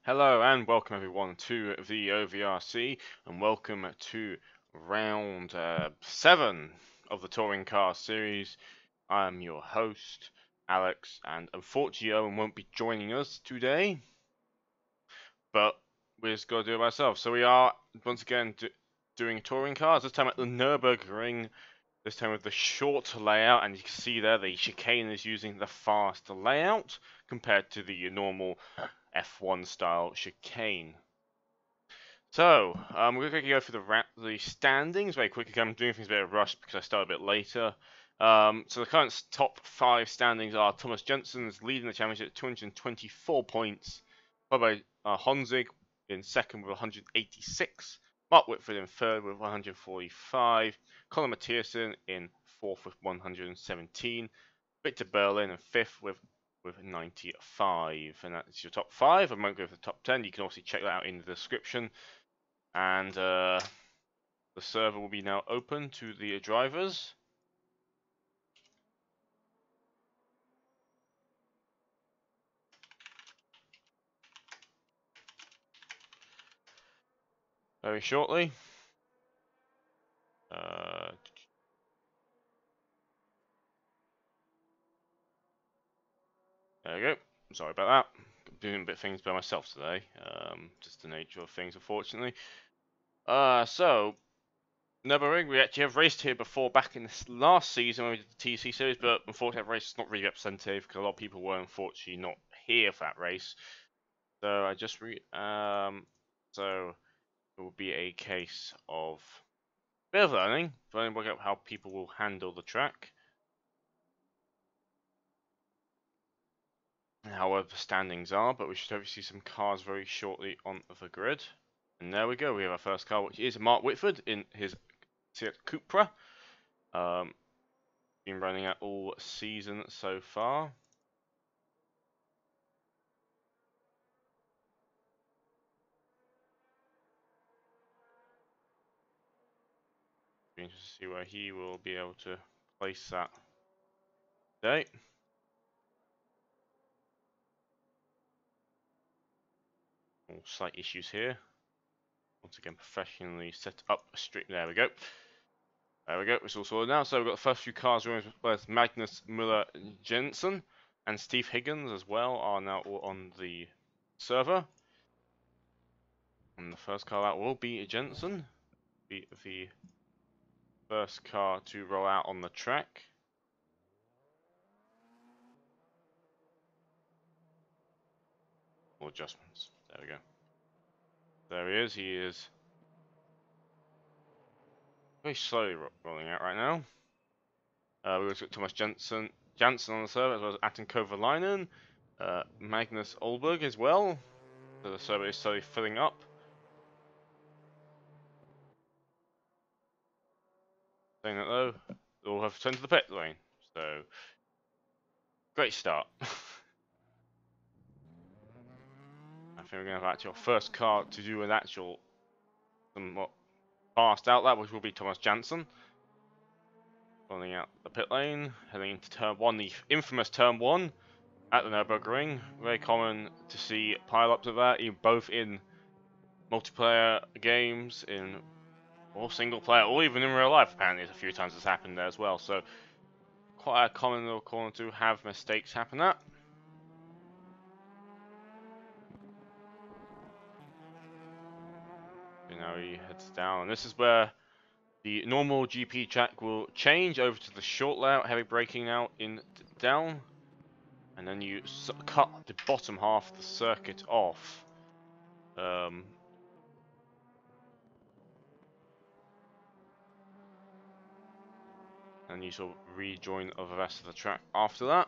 Hello and welcome everyone to the OVRC and welcome to round 7 of the Touring Car series. I am your host, Alex, and unfortunately Owen won't be joining us today, but we're just going to do it ourselves. So we are once again doing touring cars, this time at the Nürburgring, this time with the short layout, and you can see there the chicane is using the fast layout compared to the normal F1 style chicane. So, we're going to go through the standings very quickly. I'm doing things a bit of rush because I started a bit later. So the current top 5 standings are Thomas Jensen is leading the championship at 224 points, followed by Honzig in second with 186, Mark Whitford in third with 145, Colin Mathiasen in fourth with 117, Victor Berlin in fifth with 95, and that's your top 5. I won't go for the top 10. You can also check that out in the description. And the server will be now open to the drivers. Very shortly. There we go. Sorry about that. I'm doing a bit of things by myself today. Just the nature of things, unfortunately. So Nürburgring, we actually have raced here before back in this last season when we did the TC series, but unfortunately that race is not really representative because a lot of people were unfortunately not here for that race. So I just so it will be a case of a bit of learning, trying to work out how people will handle the track. And how the standings are, but we should hopefully see some cars very shortly on the grid. And there we go, we have our first car, which is Mark Whitford in his Seat Cupra. Been running out all season so far. Be interested to see where he will be able to place that today. All slight issues here. Once again, professionally set up straight. There we go. There we go. It's all sorted now. So we've got the first few cars with Magnus Müller Jensen and Steve Higgins as well are now all on the server. And the first car out will be Jensen, be the first car to roll out on the track. More adjustments. There we go. There he is. He is very slowly rolling out right now. We've also got Thomas Janssen on the server, as well as Atten Kovalainen, Magnus Olberg as well. So the server is slowly filling up. Saying that though, they'll have returned to the pit lane. So, great start. I think we're going to have actually our first car to do an actual somewhat fast outlap, which will be Thomas Janssen. Rolling out the pit lane, heading into turn 1, the infamous turn 1 at the Nürburgring. Very common to see pile-ups of that, both in multiplayer games, or single player, or even in real life. Apparently, a few times it's happened there as well. So, quite a common little corner to have mistakes happen at. And now he heads down. This is where the normal GP track will change over to the short layout, heavy braking now in down, and then you cut the bottom half of the circuit off. And you sort of rejoin the rest of the track after that.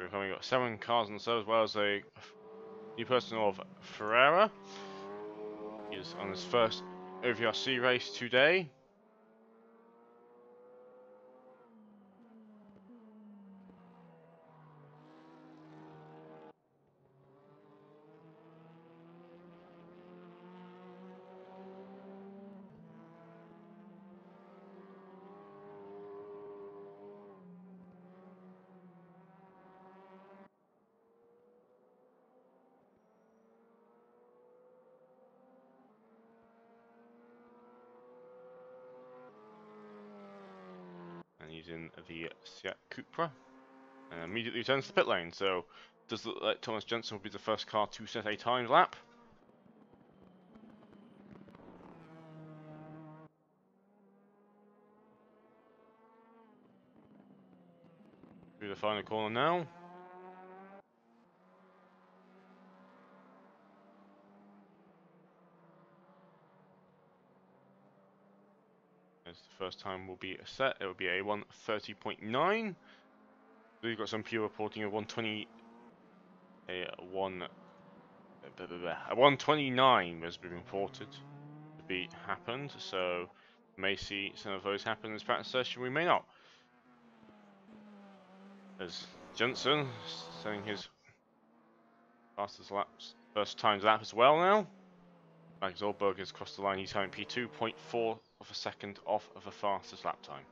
We've only got 7 cars on the side, as well as a new person of Ferreira. He is on his first OVRC race today. And he's in the Seat Cupra. And immediately returns to the pit lane. So, does look like Thomas Jensen will be the first car to set a time lap. Through the final corner now. As the first time will be set, it will be a 1:30.9. We've got some people reporting a 1:20, a 1:29 has been reported to be happened. So we may see some of those happen in this practice session. We may not. As Jensen setting his fastest laps, first times lap as well now. Max Zollberg has crossed the line. He's having P2.4 of a second off of the fastest lap time.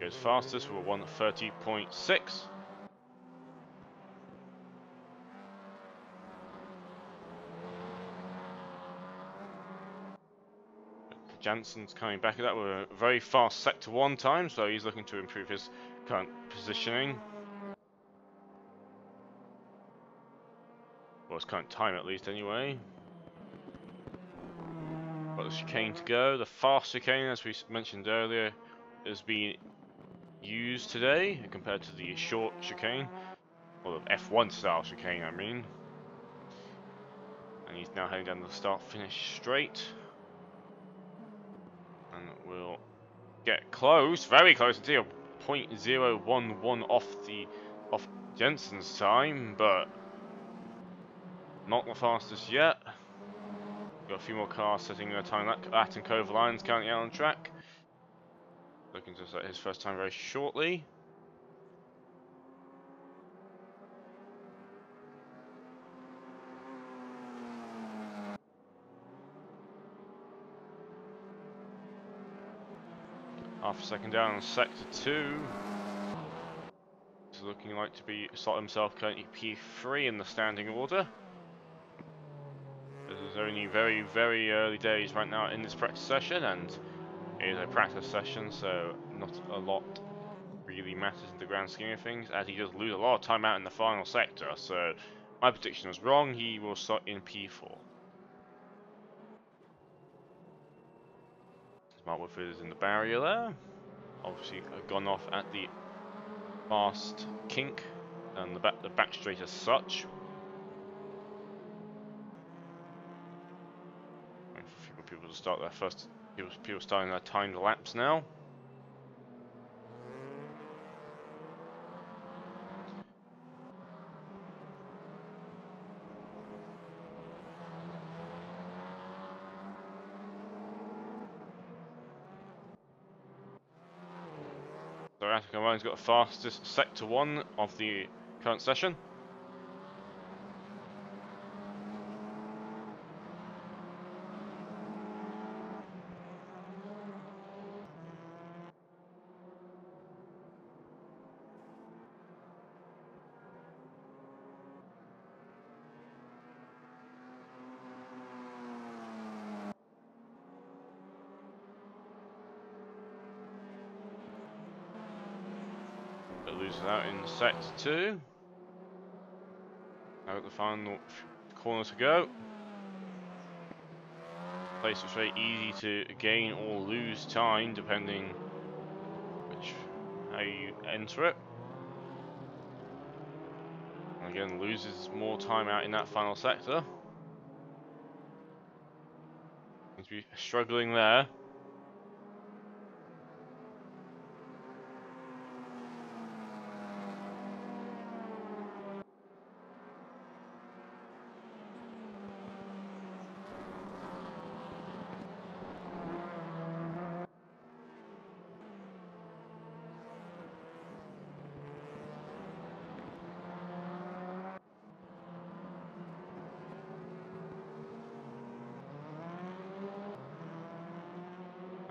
Goes fastest with a 1:30.6. Jansen's coming back at that with a very fast sector 1 time, so he's looking to improve his current positioning. Well, his current time at least, anyway. Got the chicane to go. The fast chicane, as we mentioned earlier, has been used today compared to the short chicane, or the F1 style chicane, I mean. And he's now heading down the start-finish straight. And we'll get close, very close until 0.011 off Jensen's time, but not the fastest yet. Got a few more cars setting their time. That and Kovaline's currently out on track. Looking to set his first time very shortly. Half a second down on sector 2. He's looking like to be slot himself currently P3 in the standing order. This is only very, very early days right now in this practice session, and it is a practice session, so not a lot really matters in the grand scheme of things, as he does lose a lot of time out in the final sector. So my prediction was wrong. He will start in P4. Smart Woodford is in the barrier there. Obviously gone off at the fast kink and the back straight as such. Waiting for a few more people to start their first. People starting their timed laps now. So Attica Ryan's got the fastest sector 1 of the current session. It loses out in sector 2. Now at the final corner to go. Place was very easy to gain or lose time depending how you enter it. And again, loses more time out in that final sector. Seems to be struggling there.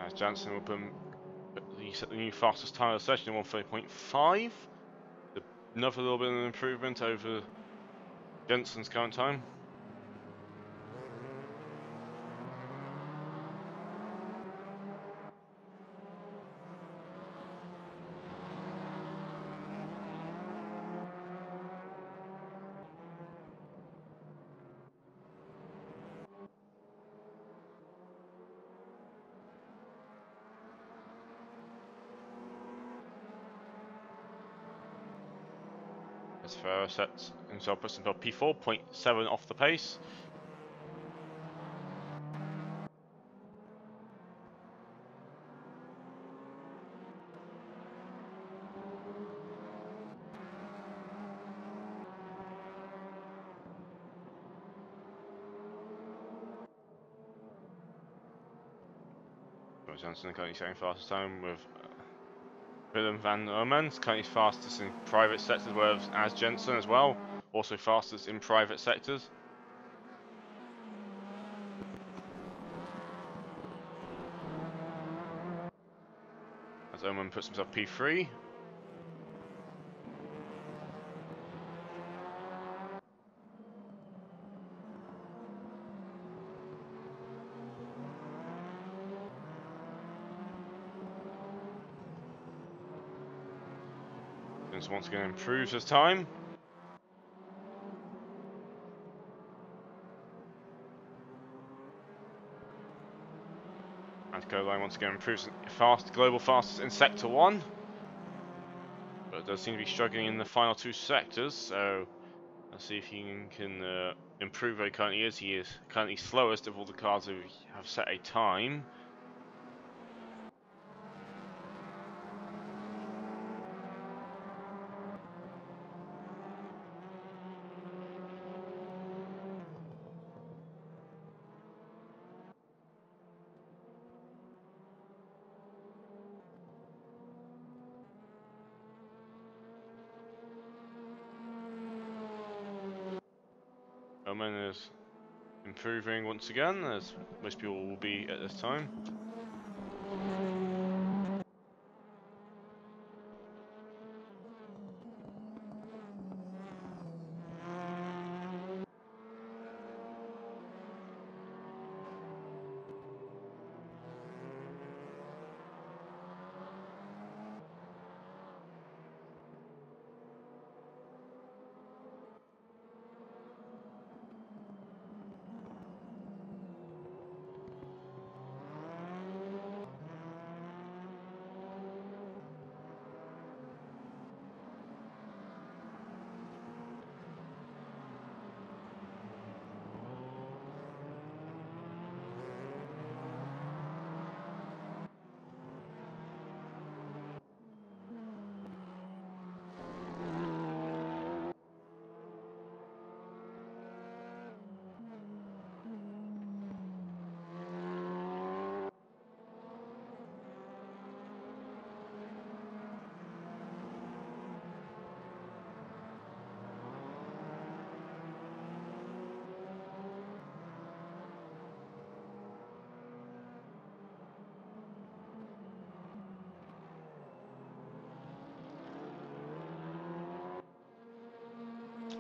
As Jansen will set the new fastest time of the session in 1:30.5. Another little bit of an improvement over Jensen's current time. As Ferrer sets himself, puts himself P4, 0.7 off the pace. Jansen currently setting fastest time with Willem van Ormans, currently fastest in private sectors, whereas as Jensen as well, also fastest in private sectors. As Orman puts himself P3. Jensen once again improves his time. And Coline once again improves global fastest in sector 1. But it does seem to be struggling in the final 2 sectors, so let's see if he can improve where he currently is. He is currently slowest of all the cars who have set a time. Oman is improving once again, as most people will be at this time.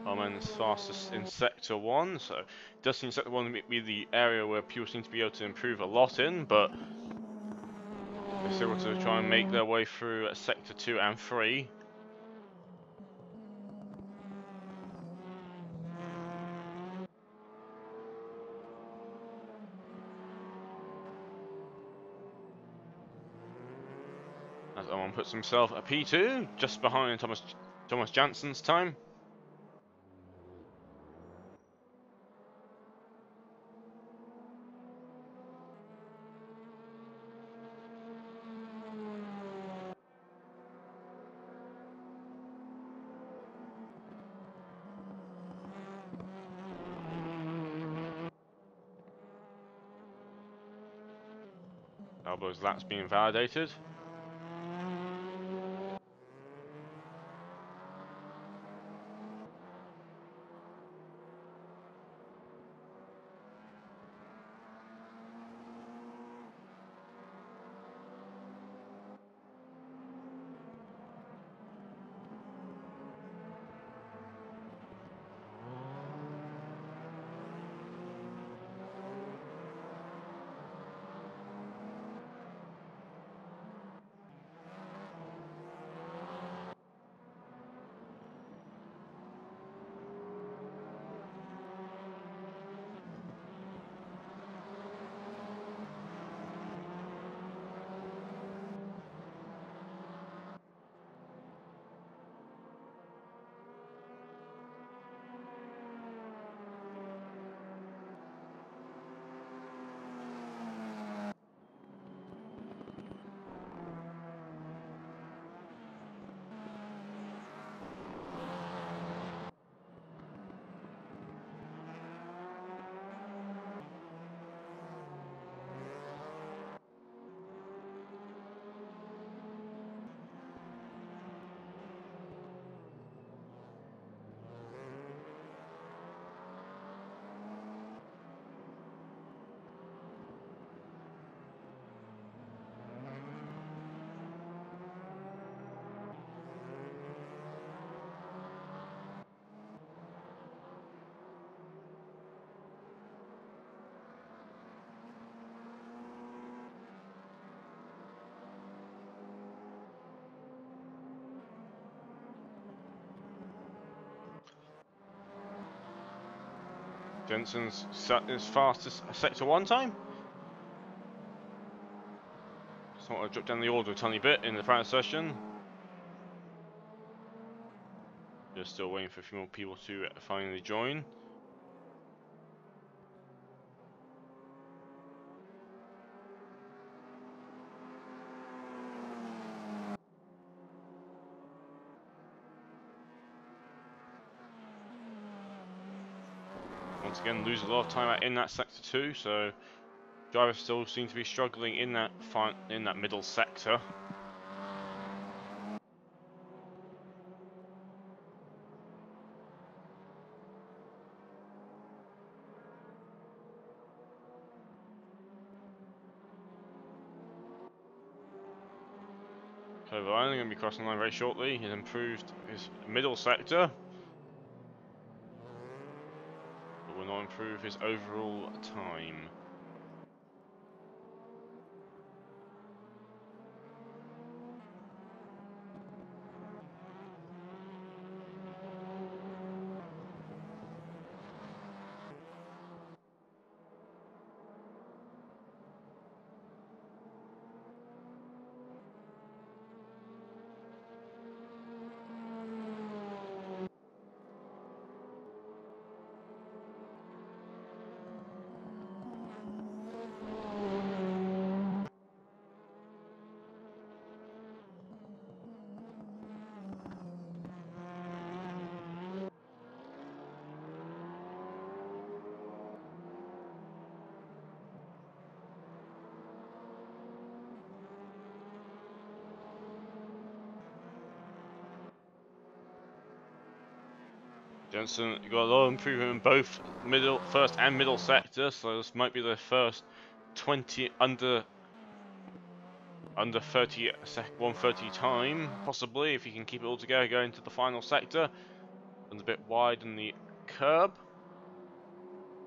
Oman is fastest in sector 1, so it does seem sector 1 to be the area where people seem to be able to improve a lot in, but they're still able to try and make their way through sector 2 and 3. As Oman puts himself at P2, just behind Thomas Jansen's time. Albo's laps being validated. Jensen's set his fastest sector 1 time. So I want to drop down the order a tiny bit in the practice session. Just still waiting for a few more people to finally join. Once again, lose a lot of time in that sector 2, so drivers still seem to be struggling in that middle sector. Kovalainen going to be crossing the line very shortly. He's improved his middle sector, but will not improve his overall time. Jensen got a lot of improvement in both first and middle sector, so this might be the first 20 under 30 130 time, possibly, if he can keep it all together going to the final sector. Runs a bit wide in the curb,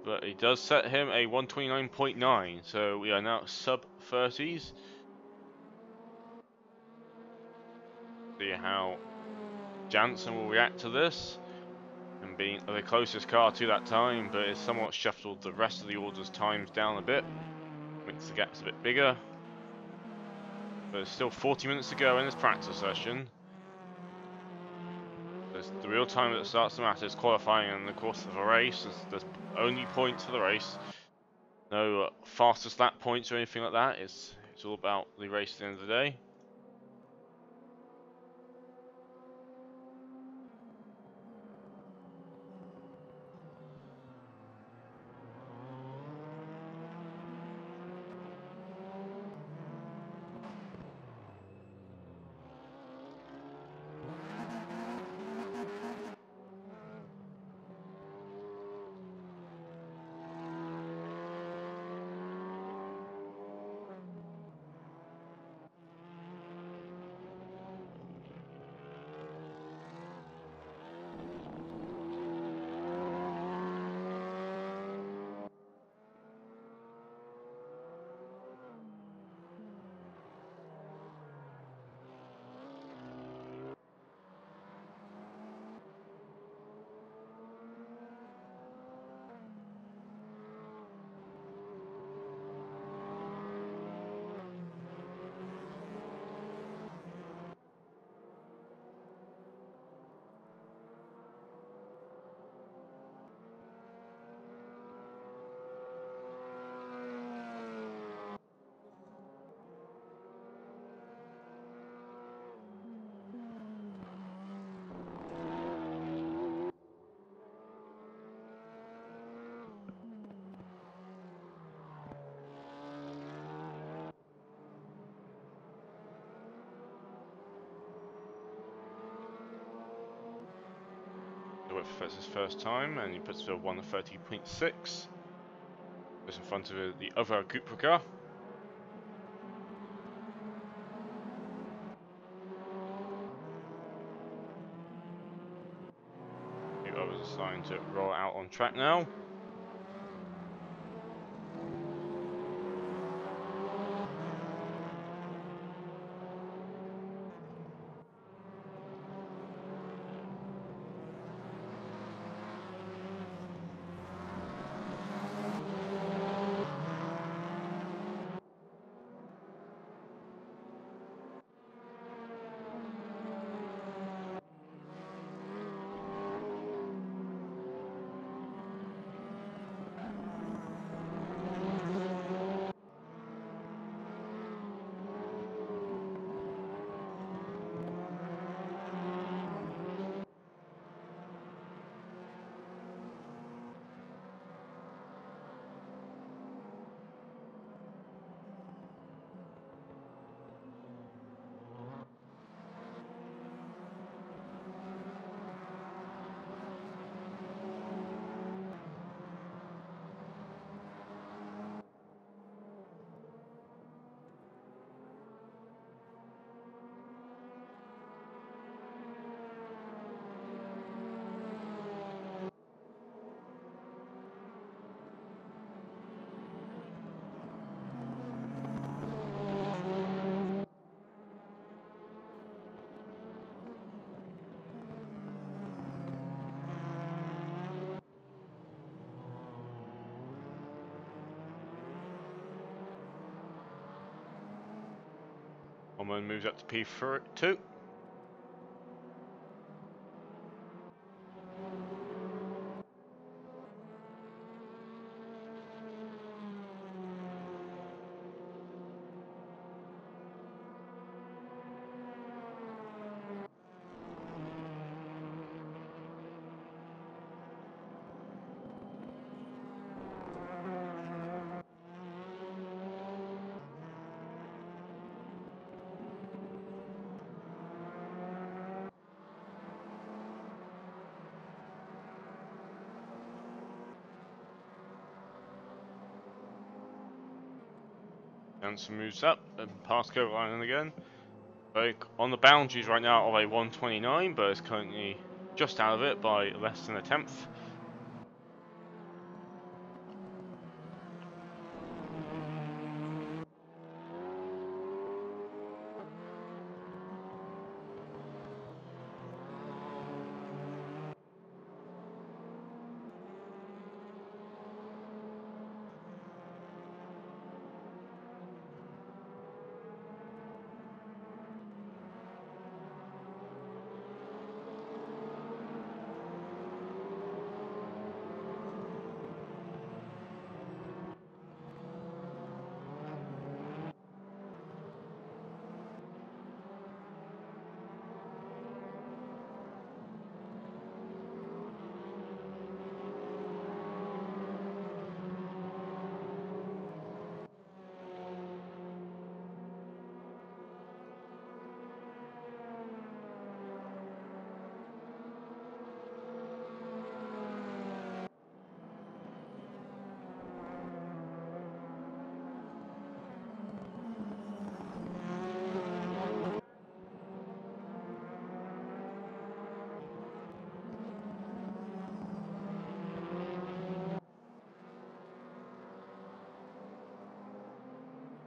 but he does set him a 129.9, so we are now sub 30s. See how Jansen will react to this, and being the closest car to that time, but it's somewhat shuffled the rest of the order's times down a bit, makes the gaps a bit bigger. But there's still 40 minutes to go in this practice session. The real time that starts to matter is qualifying and the course of a race. There's only points for the race. No fastest lap points or anything like that. It's all about the race at the end of the day. That's his first time, and he puts to a 1:30.6. Just in front of the other Cupra car. The others are starting to roll out on track now. One moves up to P2. Jansen moves up and past Kovalainen again. On the boundaries right now of a 129, but is currently just out of it by less than a tenth.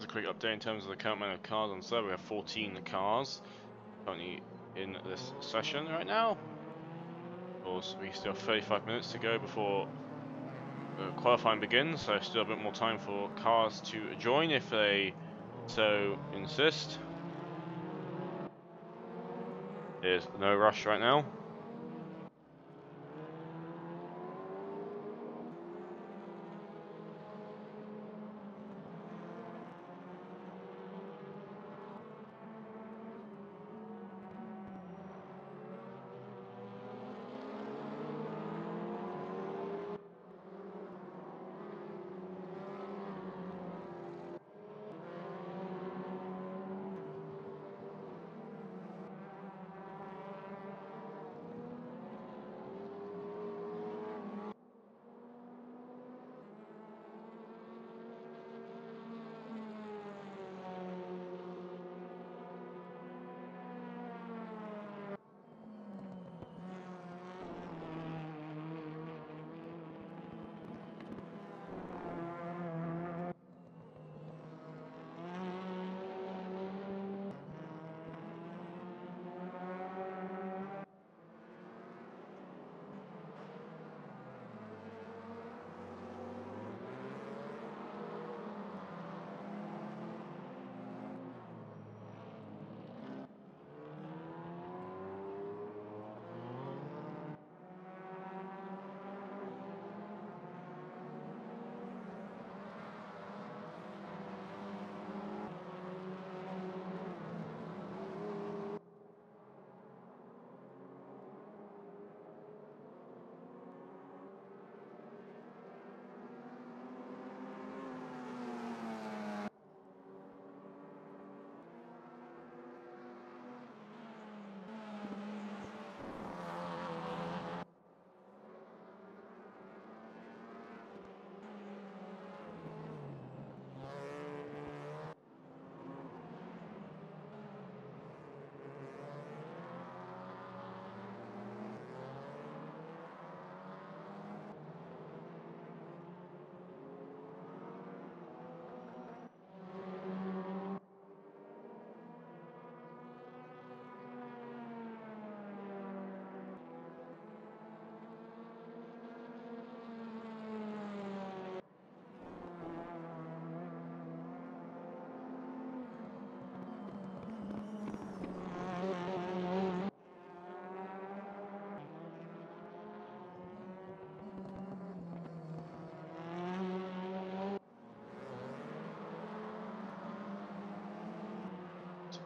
A quick update in terms of the current amount of cars on server. We have 14 cars currently in this session right now. Of course, we still have 35 minutes to go before qualifying begins, so still a bit more time for cars to join if they so insist. There's no rush right now.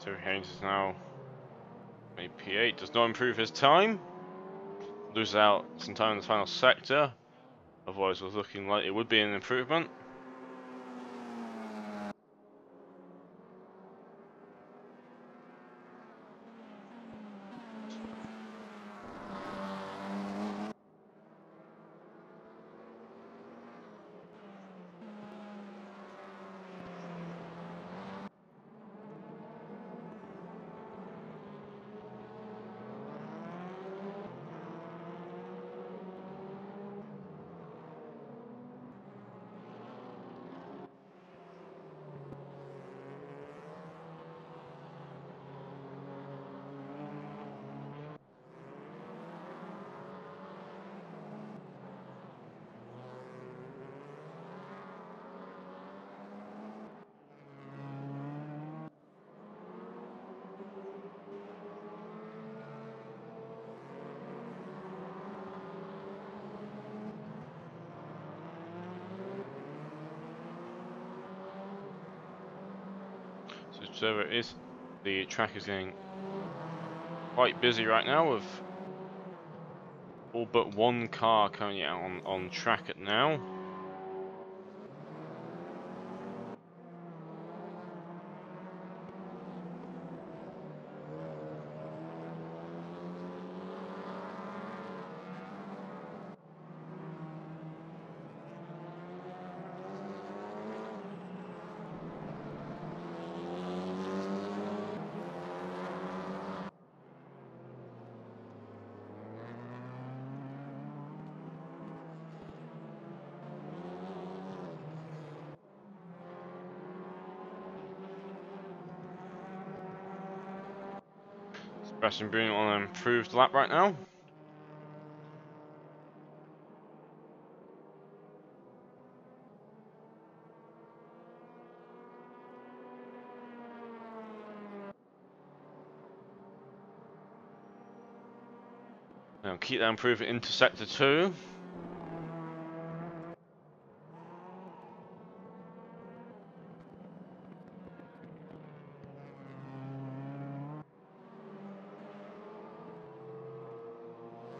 So Haynes is now a P8, does not improve his time. Loses out some time in the final sector. Otherwise, it was looking like it would be an improvement. So it is. The track is getting quite busy right now with all but one car currently out on track at now. Sebastian Bruno on an improved lap right now. Now keep that improvement into sector 2.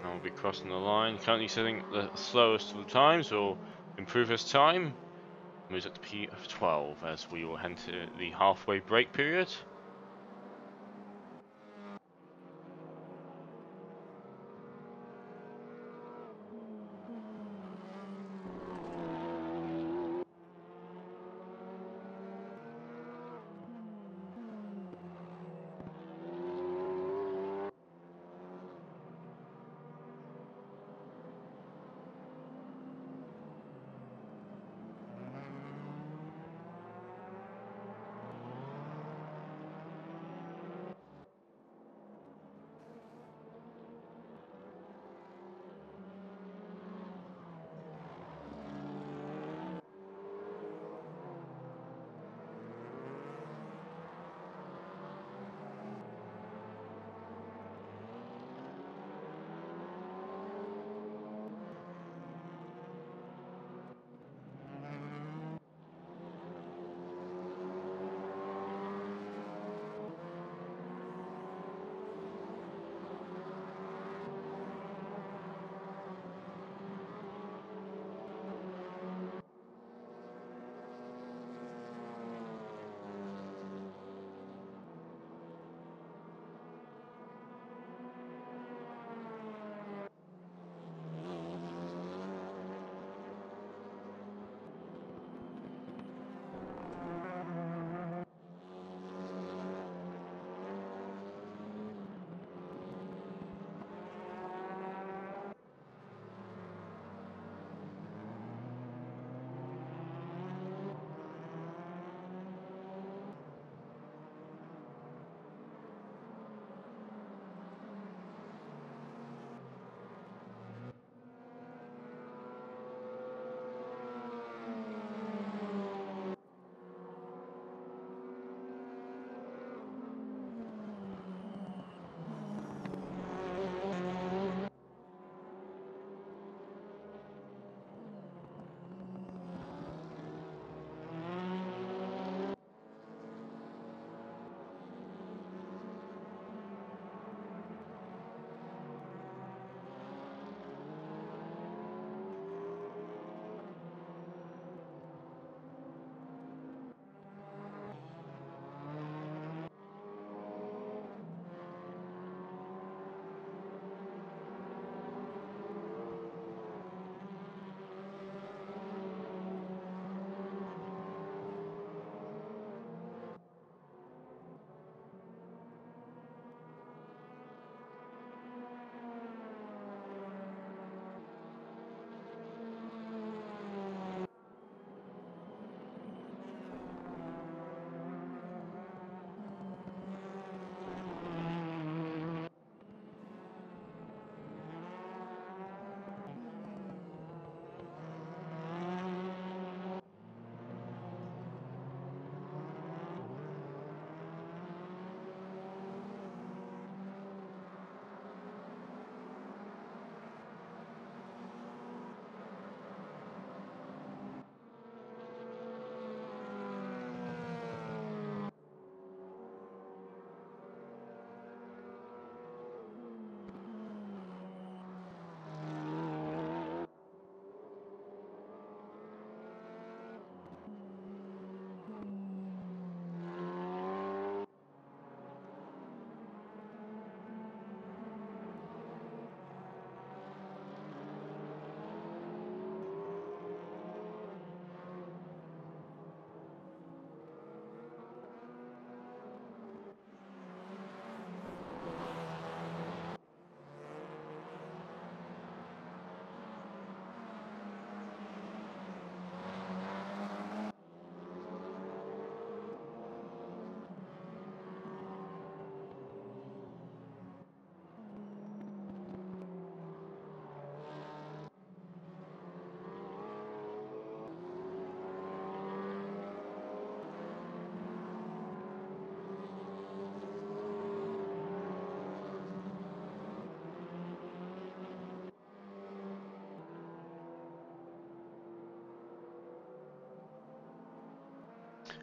Now we'll be crossing the line. Currently setting the slowest of the times, will improve his time. Moves up to P12 as we will enter the halfway break period.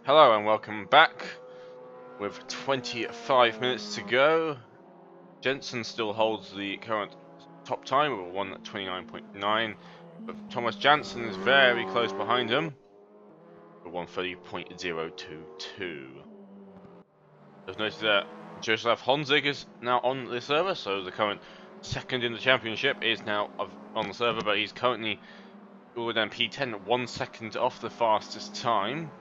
Hello and welcome back. With 25 minutes to go, Jensen still holds the current top time of 1:29.9, but Thomas Jansen is very close behind him with 1:30.022. I've noticed that Joseph Honzig is now on the server, so the current second in the championship is now on the server, but he's currently all down P10, 1 second off the fastest time.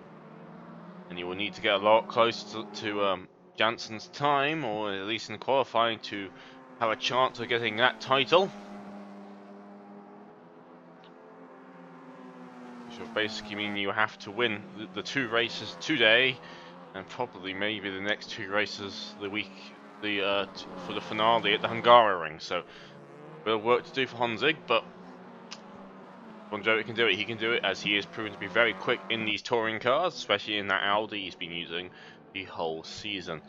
And you will need to get a lot closer to Jansen's time, or at least in qualifying, to have a chance of getting that title. Which will basically mean you have to win the 2 races today, and probably maybe the next 2 races the week, for the finale at the Hungaroring. So, a bit of work to do for Honzig, but Bon Jovi can do it. He can do it, as he is proven to be very quick in these touring cars, especially in that Audi he's been using the whole season.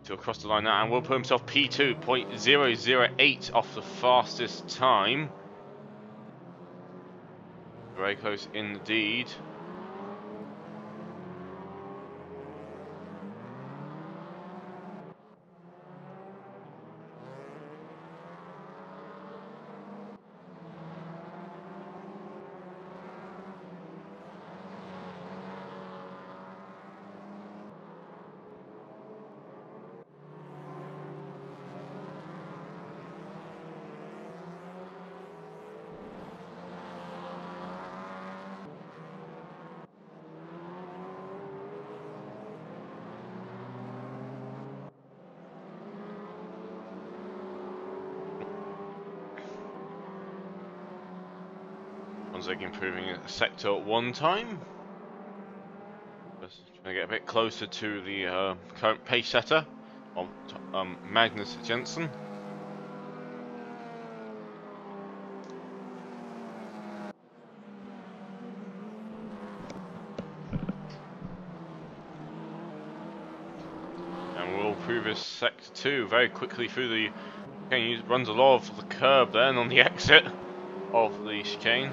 So across the line now, and will put himself P2.008 off the fastest time. Very close indeed. Honzig improving at sector 1 time. Just trying to get a bit closer to the current pace setter of Magnus Jensen. And will improve his sector 2 very quickly through the... He runs a lot of the curb then on the exit of the chicane.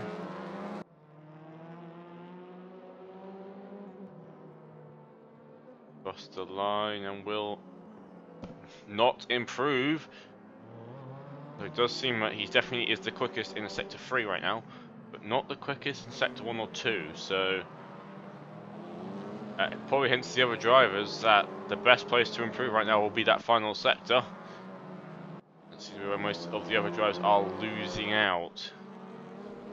Across the line and will not improve. So it does seem that he definitely is the quickest in sector 3 right now, but not the quickest in sector 1 or 2. So it probably hints to the other drivers that the best place to improve right now will be that final sector. This is where most of the other drivers are losing out.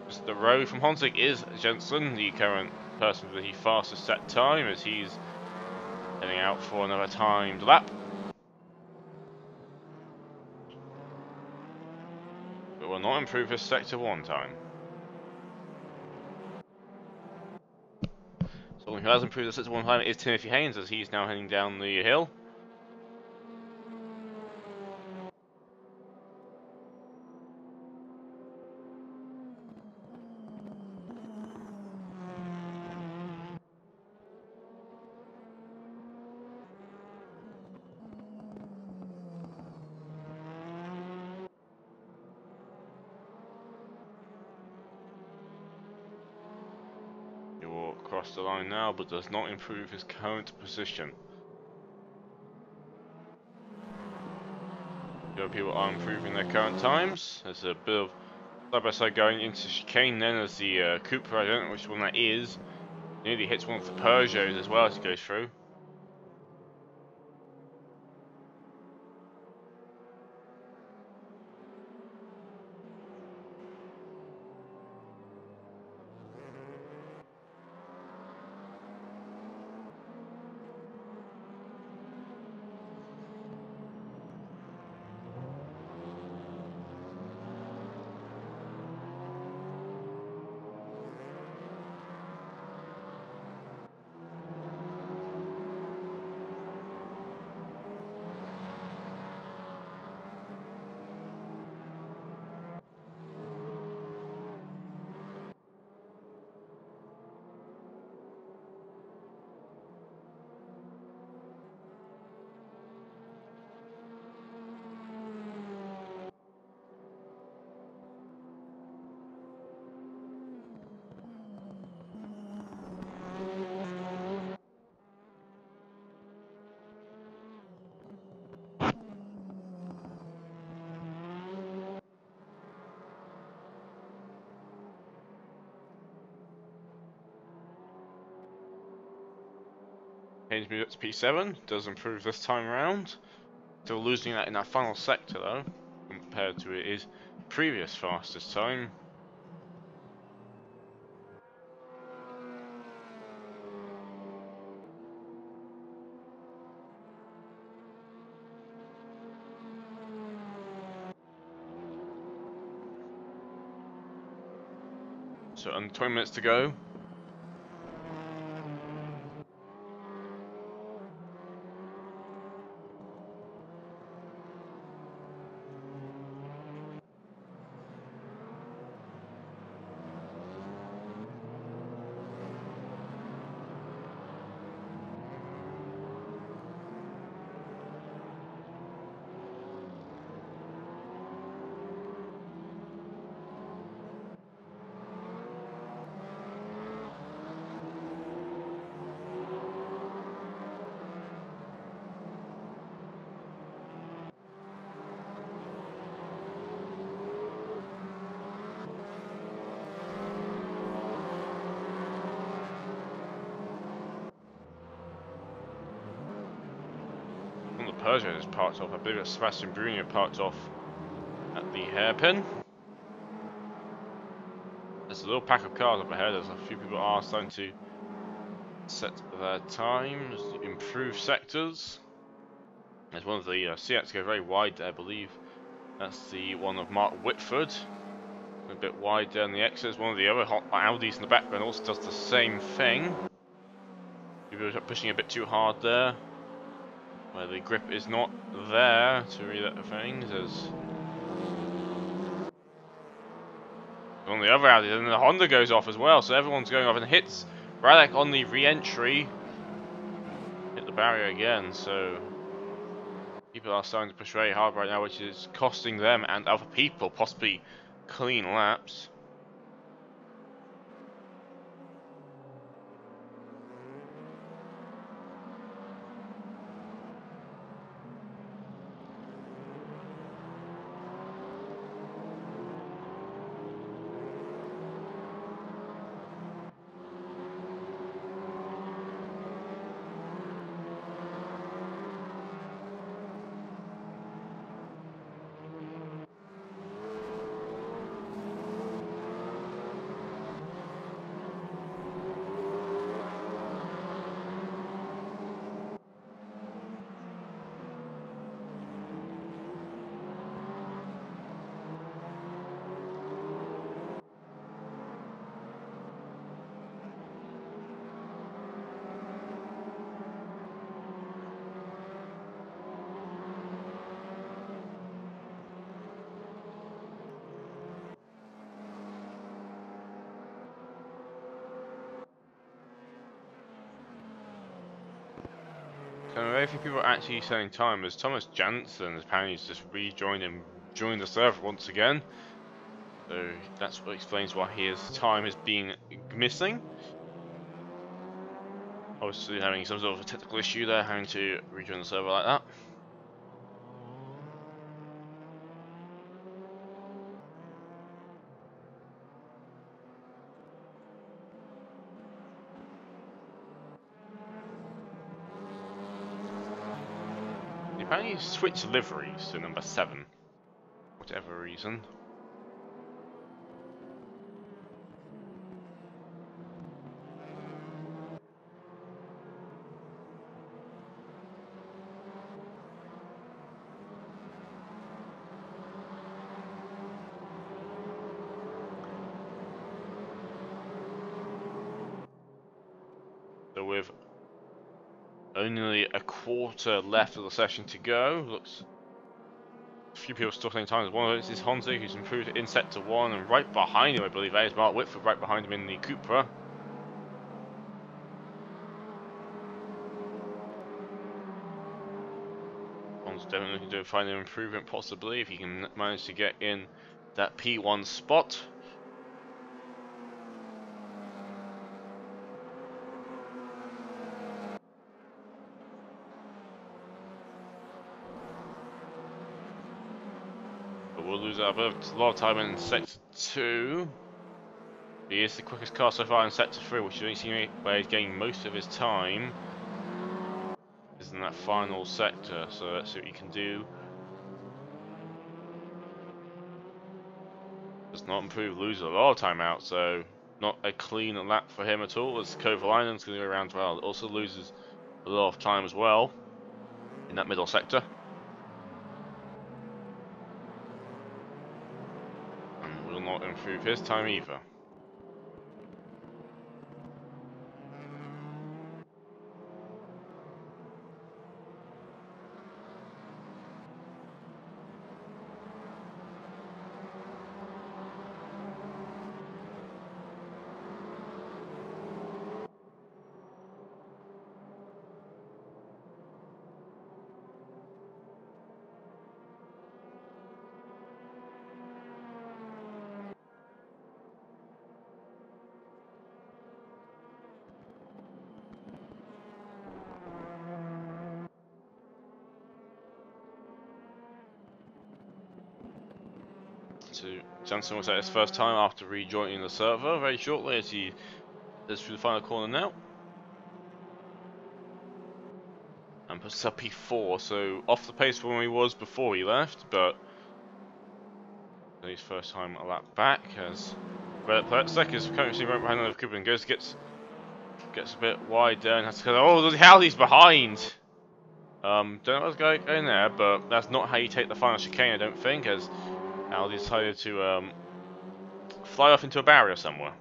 Just the road from Honzig is Jensen, the current person with the fastest set time, as he's heading out for another timed lap. But will not improve his sector 1 time. Someone who has improved the sector 1 time is Timothy Haynes, as he's now heading down the hill. He will cross the line now, but does not improve his current position. The other people are improving their current times. There's a bit of side by side going into chicane then, as the Cooper, I don't know which one that is, nearly hits one of the Peugeots as well as he goes through. Haynes moves up to P7, does improve this time around. Still losing that in that final sector though, compared to his previous fastest time. So under 20 minutes to go. Peugeot is parked off. I believe it's Sebastian Bruni parked off at the hairpin. There's a little pack of cars up ahead. There's a few people are starting to set their times, improve sectors. There's one of the Seats go very wide there, I believe. That's the one of Mark Whitford. A bit wide there on the exits. One of the other hot Audis in the background also does the same thing. People are pushing a bit too hard there, where the grip is not there to read that things. As on the other Audi, then the Honda goes off as well, so everyone's going off and hits Radek on the re-entry. Hit the barrier again, so people are starting to push very hard right now, which is costing them and other people possibly clean laps. So very few people are actually selling time, as Thomas Janssen apparently just rejoined and joined the server once again. So that's what explains why his time is being missing. Obviously having some sort of a technical issue there, having to rejoin the server like that. Apparently switched liveries to number 7, whatever reason. So with only a quarter left of the session to go, looks a few people still taking time. One of those is Honza, who's improved in sector 1, and right behind him, I believe, is Mark Whitford, right behind him in the Cupra. Honza's definitely looking to find an improvement, possibly, if he can manage to get in that P1 spot. We'll lose a lot of time in sector 2. He is the quickest car so far in sector 3, which is only where he's getting most of his time. in that final sector, so let's see what he can do. Does not improve, loses a lot of time out, so not a clean lap for him at all, as Kovalainen's going to go around well. Also loses a lot of time as well in that middle sector. And will not improve his time either. So Johnson was at his first time after rejoining the server very shortly as he is through the final corner now. And puts up P4, so off the pace from where he was before he left, but his first time a lap back as Pletzek is currently right behind the Cooper and gets a bit wide there and has to go, oh, Howley's behind! Don't know what's going there, but that's not how you take the final chicane, I don't think, as Aldi decided to fly off into a barrier somewhere.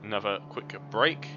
Another quick break.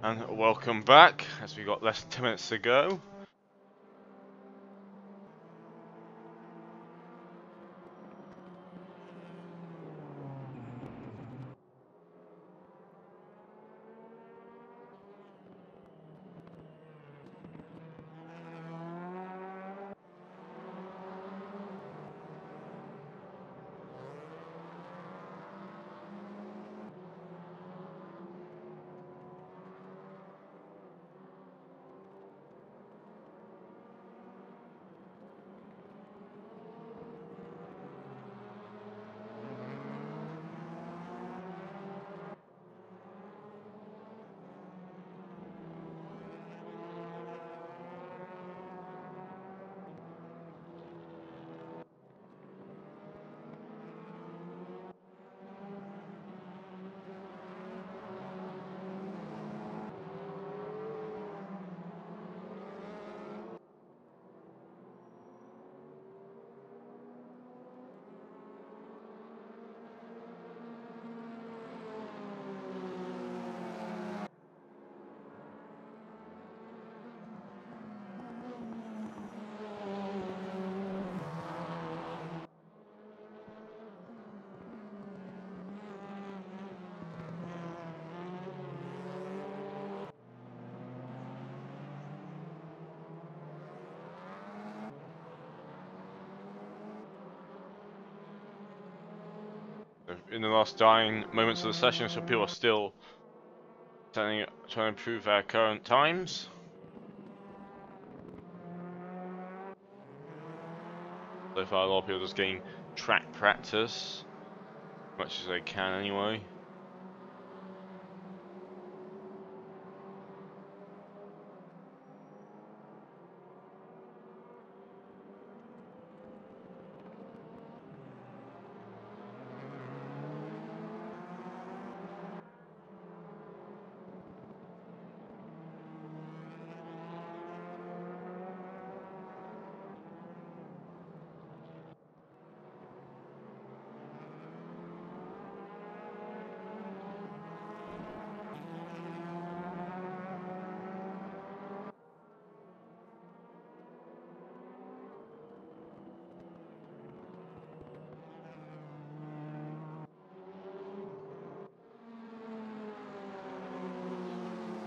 And welcome back, as we got less than 10 minutes to go. In the last dying moments of the session, so people are still trying to improve their current times. So far, a lot of people are just getting track practice, as much as they can anyway.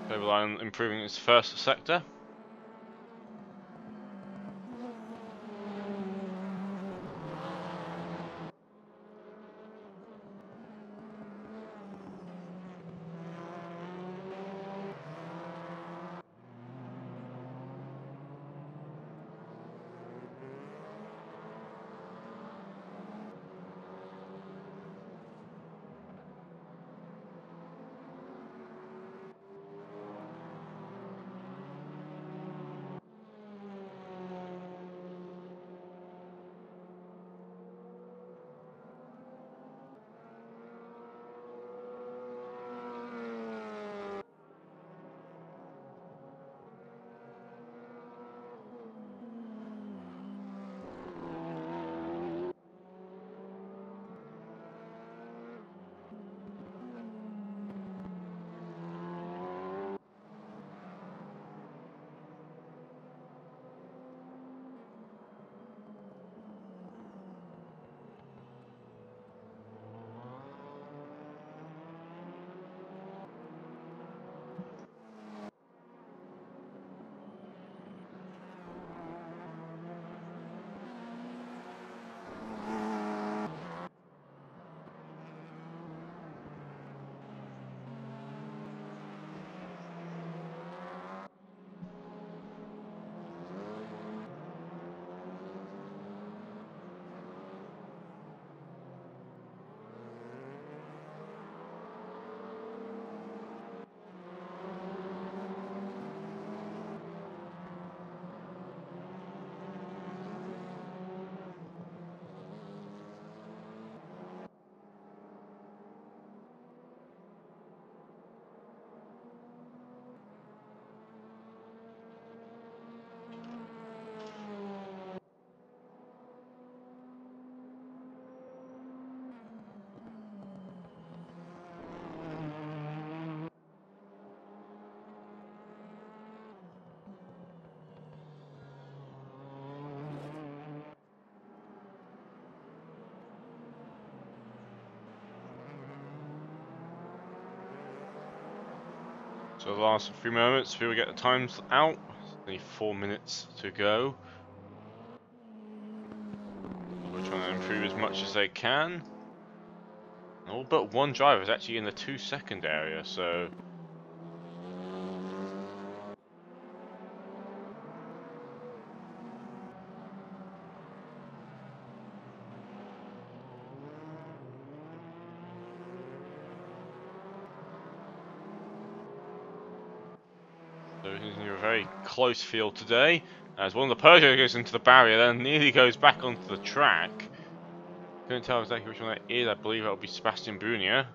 Rely on improving its first sector. So the last few moments before we get the times out. Only 4 minutes to go. We're trying to improve as much as they can. All but one driver is actually in the 2-second area, so he's in a very close field today. As one of the Peugeot goes into the barrier, then nearly goes back onto the track. Couldn't tell exactly which one that is. I believe that will be Sebastian Bunia.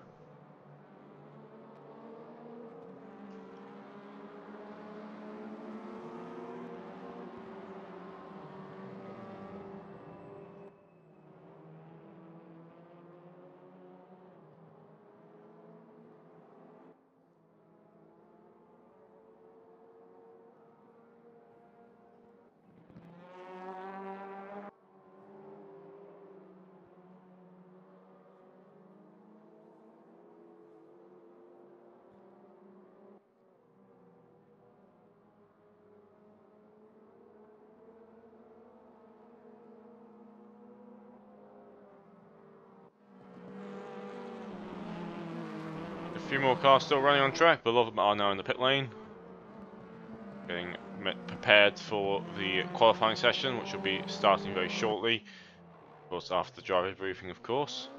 A few more cars still running on track, but a lot of them are now in the pit lane. Getting prepared for the qualifying session, which will be starting very shortly. Of course, after the driver briefing, of course.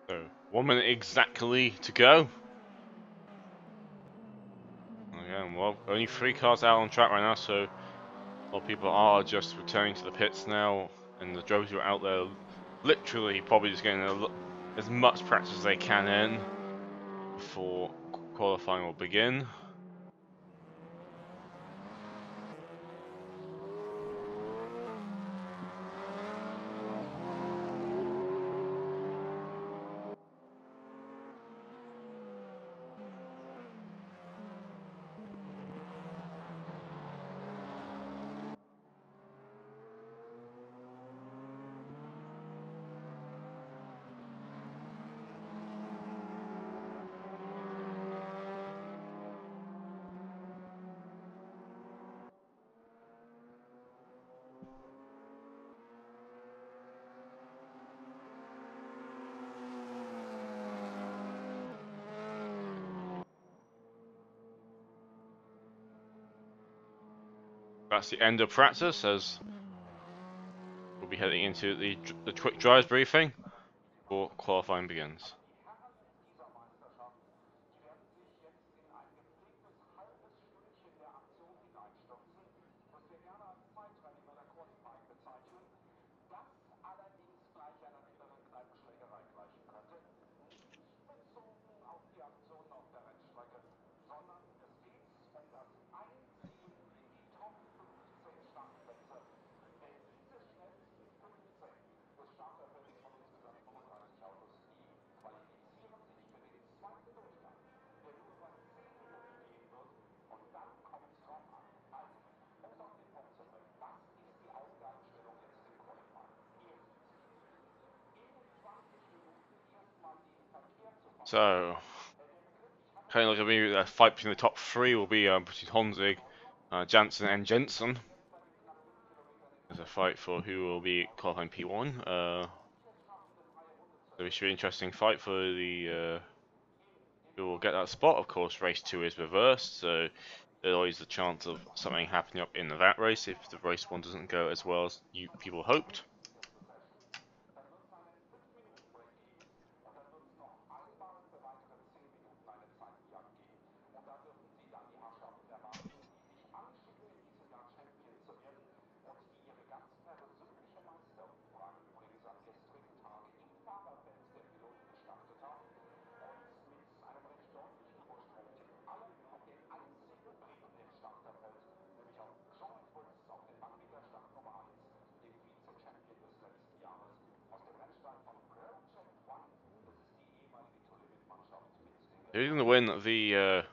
So, 1 minute exactly to go. Again, well, only 3 cars out on track right now, so a lot of people are just returning to the pits now, and the drivers who are out there literally probably just getting as much practice as they can in before qualifying will begin. That's the end of practice, as we'll be heading into the quick drives briefing before qualifying begins. So, kind of like a fight between the top three will be between Honzig, Janssen, and Jensen. There's a fight for who will be qualifying P1. So it should be an interesting fight for the who will get that spot. Of course, race 2 is reversed, so there's always the chance of something happening up in that race if the race 1 doesn't go as well as people hoped. Who's going to win the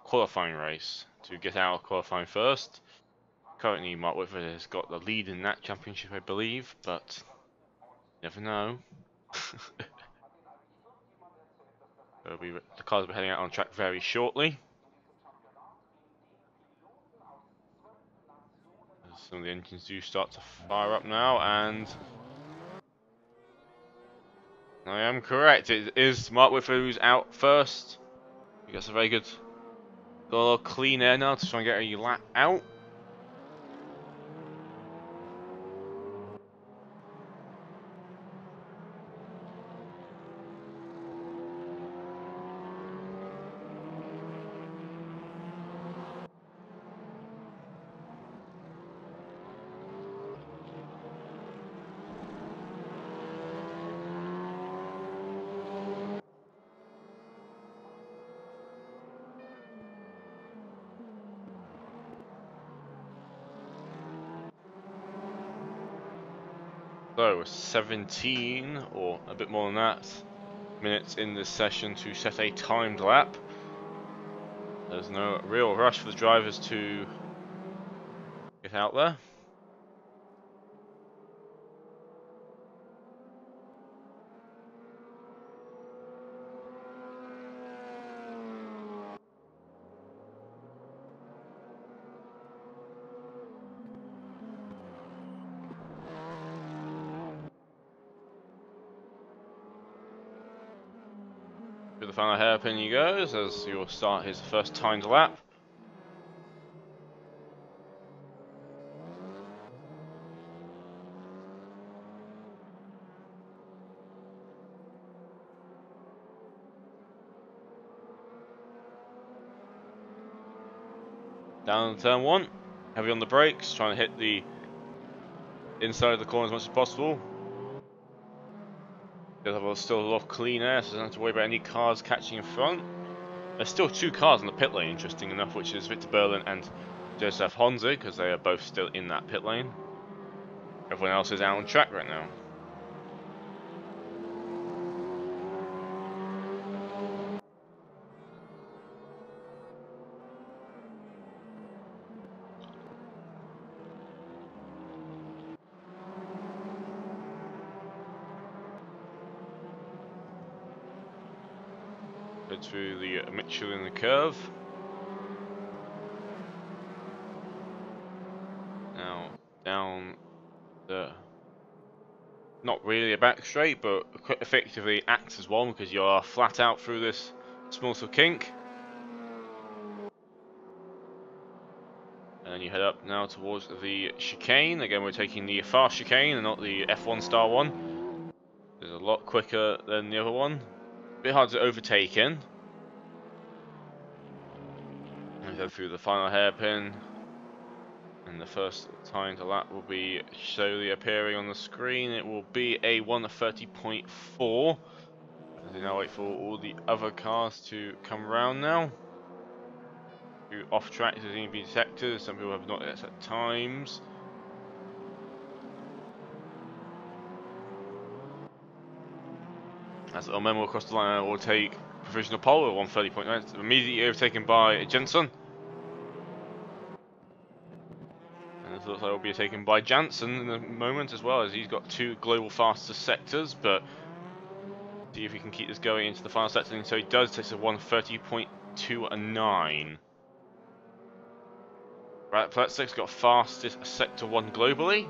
qualifying race to get out of qualifying first? Currently, Mark Whitford has got the lead in that championship, I believe, but you never know. The cars will be heading out on track very shortly. Some of the engines do start to fire up now, and I am correct. It is Mark Whitford who's out first. He gets a very good, got a little clean air now to try and get a lap out. So 17 or a bit more than that minutes in this session to set a timed lap. There's no real rush for the drivers to get out there. To the final hairpin he goes as he will start his first timed lap. Down turn 1, heavy on the brakes, trying to hit the inside of the corner as much as possible. Does have still a lot of clean air, so doesn't have to worry about any cars catching in front. There's still 2 cars in the pit lane, interesting enough, which is Victor Berlin and Joseph Honzig, because they are both still in that pit lane. Everyone else is out on track right now. Through the Mitchell in the curve. Now down the, not really a back straight, but effectively acts as one because you are flat out through this small little kink. And then you head up now towards the chicane. Again, we're taking the fast chicane and not the F1 star one. It's a lot quicker than the other one. A bit hard to overtake in. And go through the final hairpin. And the first time to lap will be slowly appearing on the screen. It will be a 1:30.4. As we now wait for all the other cars to come around now. Off track has even been detected. Some people have not yet set times. As Omemo across the line will take provisional pole at 1:30.9, immediately overtaken by Jensen. And it looks like it will be taken by Janssen in a moment as well, as he's got 2 global fastest sectors, but See if he can keep this going into the final sector, and so he does. Takes a 1:30.29. Right, Plexic got fastest sector 1 globally.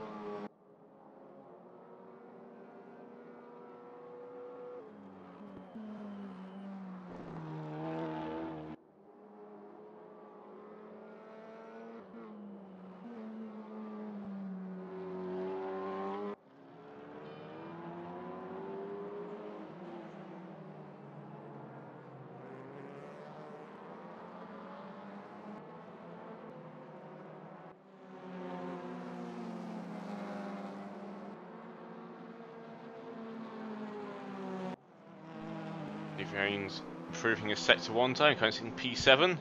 Rain's improving his sector 1 time, currently in P7.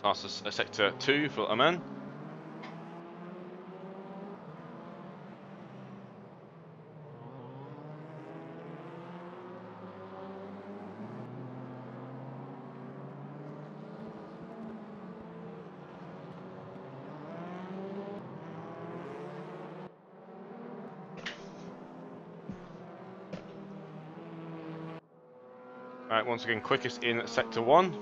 Fastest sector 2 for Oman. Right, once again, quickest in sector 1.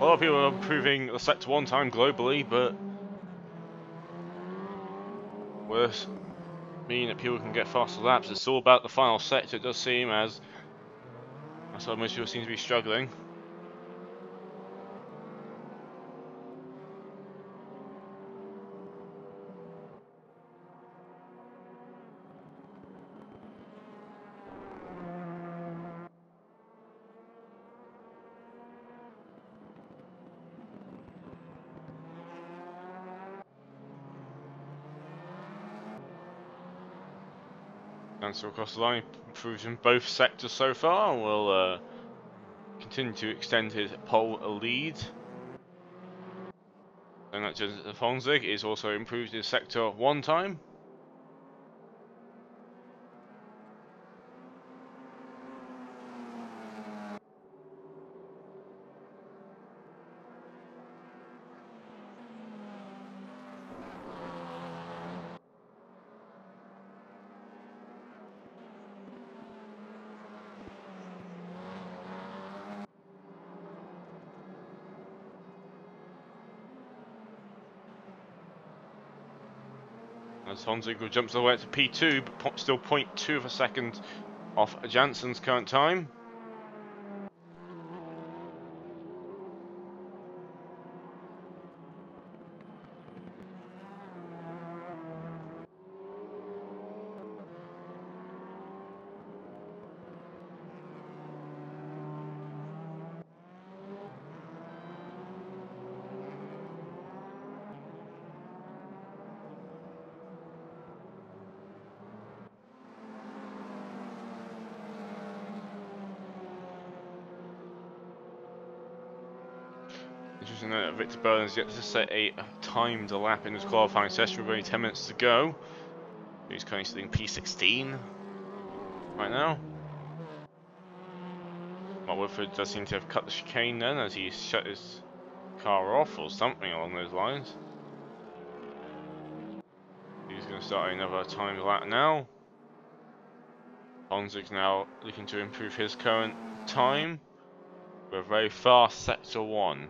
A lot of people are improving the sector 1 time globally, but worse meaning that people can get faster laps. It's all about the final sector, it does seem, as that's why most people seem to be struggling. Cancel across the line, improves in both sectors so far, will continue to extend his pole lead. And that Fonzig is also improved his sector 1 time. As Fonzig jumps all the way up to P2, but still 0.2 of a second off Jansen's current time. Interesting that Victor Berlin's yet to set a timed lap in his qualifying session with only 10 minutes to go. He's currently sitting P16 right now. Mark Woodford does seem to have cut the chicane then as he shut his car off or something along those lines. He's going to start another timed lap now. Fonzig's now looking to improve his current time with a very fast sector 1.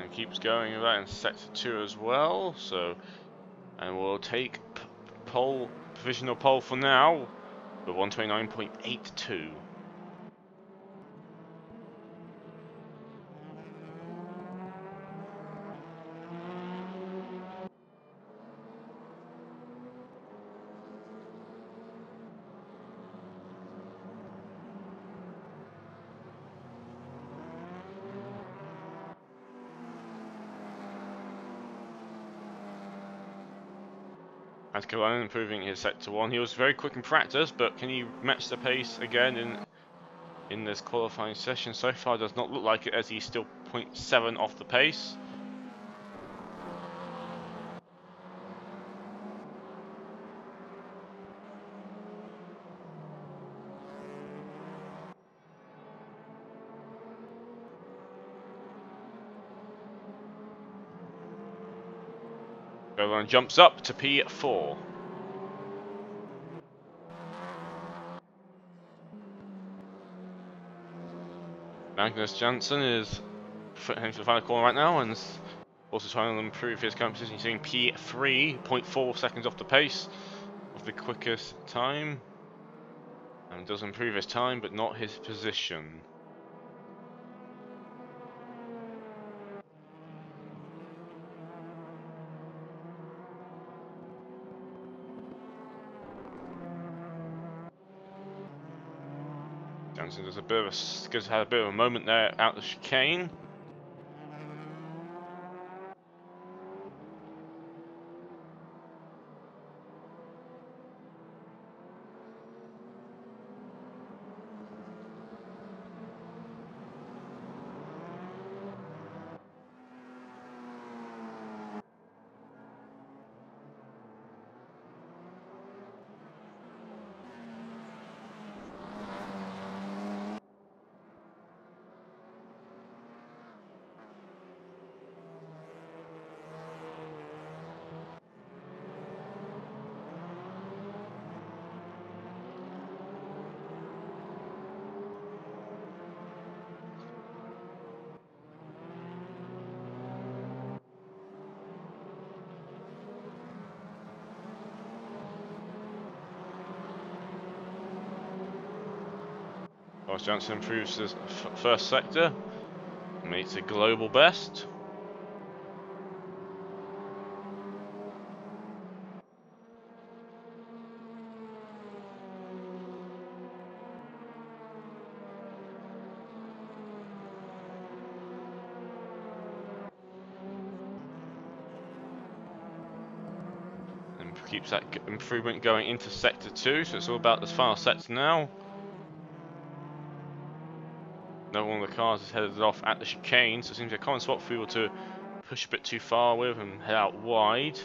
and keeps going with that in sector 2 as well. So, and we'll take provisional pole for now with 129.82. As Kalanian improving his sector 1, he was very quick in practice, but can he match the pace again in this qualifying session? So far does not look like it, as he's still 0.7 off the pace. Kalanian jumps up to P4. Magnus Jansen is heading to the final corner right now and is also trying to improve his current position. He's sitting P3, 0.4 seconds off the pace of the quickest time. And does improve his time, but not his position. Jansen does had a bit of a moment there out the chicane. Whilst Jansen improves his first sector, makes a global best. And keeps that improvement going into sector 2, so it's all about this final sector now. No one of the cars is headed off at the chicane, so it seems a common spot for people to push a bit too far with and head out wide.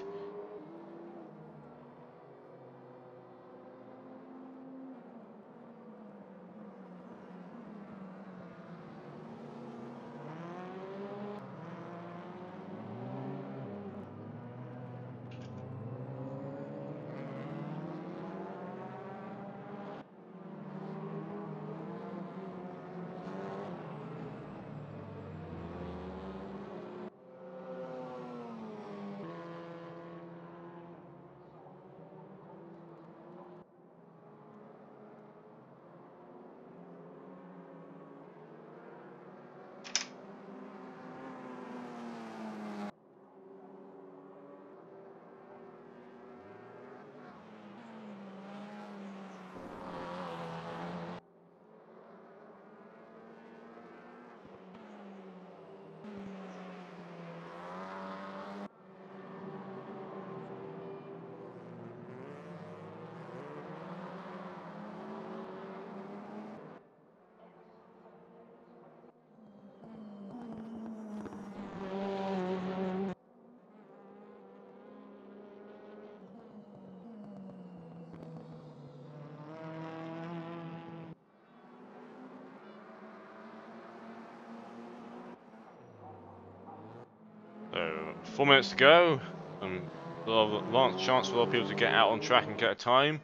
So 4 minutes to go, and a lot of chance for a lot of people to get out on track and get a time.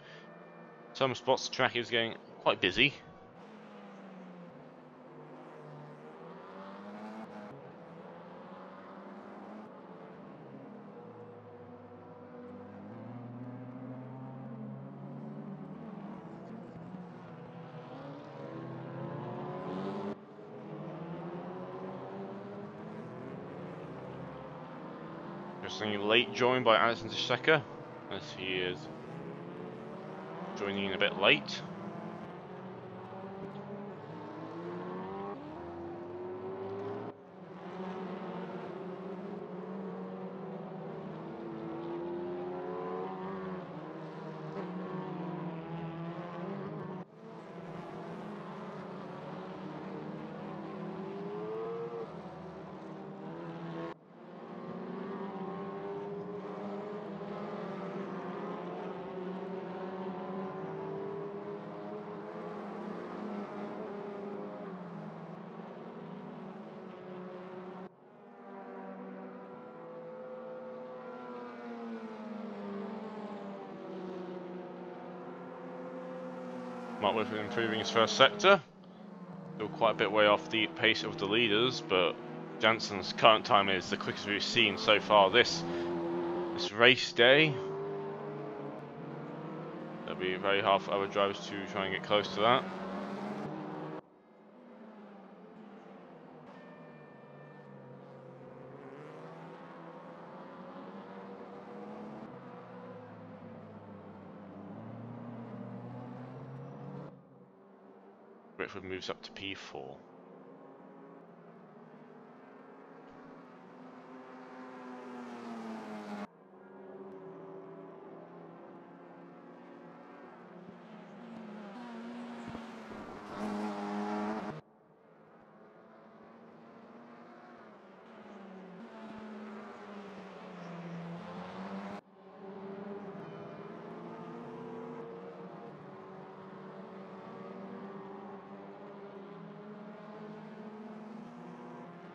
Some spots the track is getting quite busy. Interestingly, late join by Alison Teixeira, as he is joining in a bit late. Mark Whitford improving his first sector. Still quite a bit way off the pace of the leaders, but Jansen's current time is the quickest we've seen so far this race day. It'll be very hard for other drivers to try and get close to that. Whitford moves up to P4.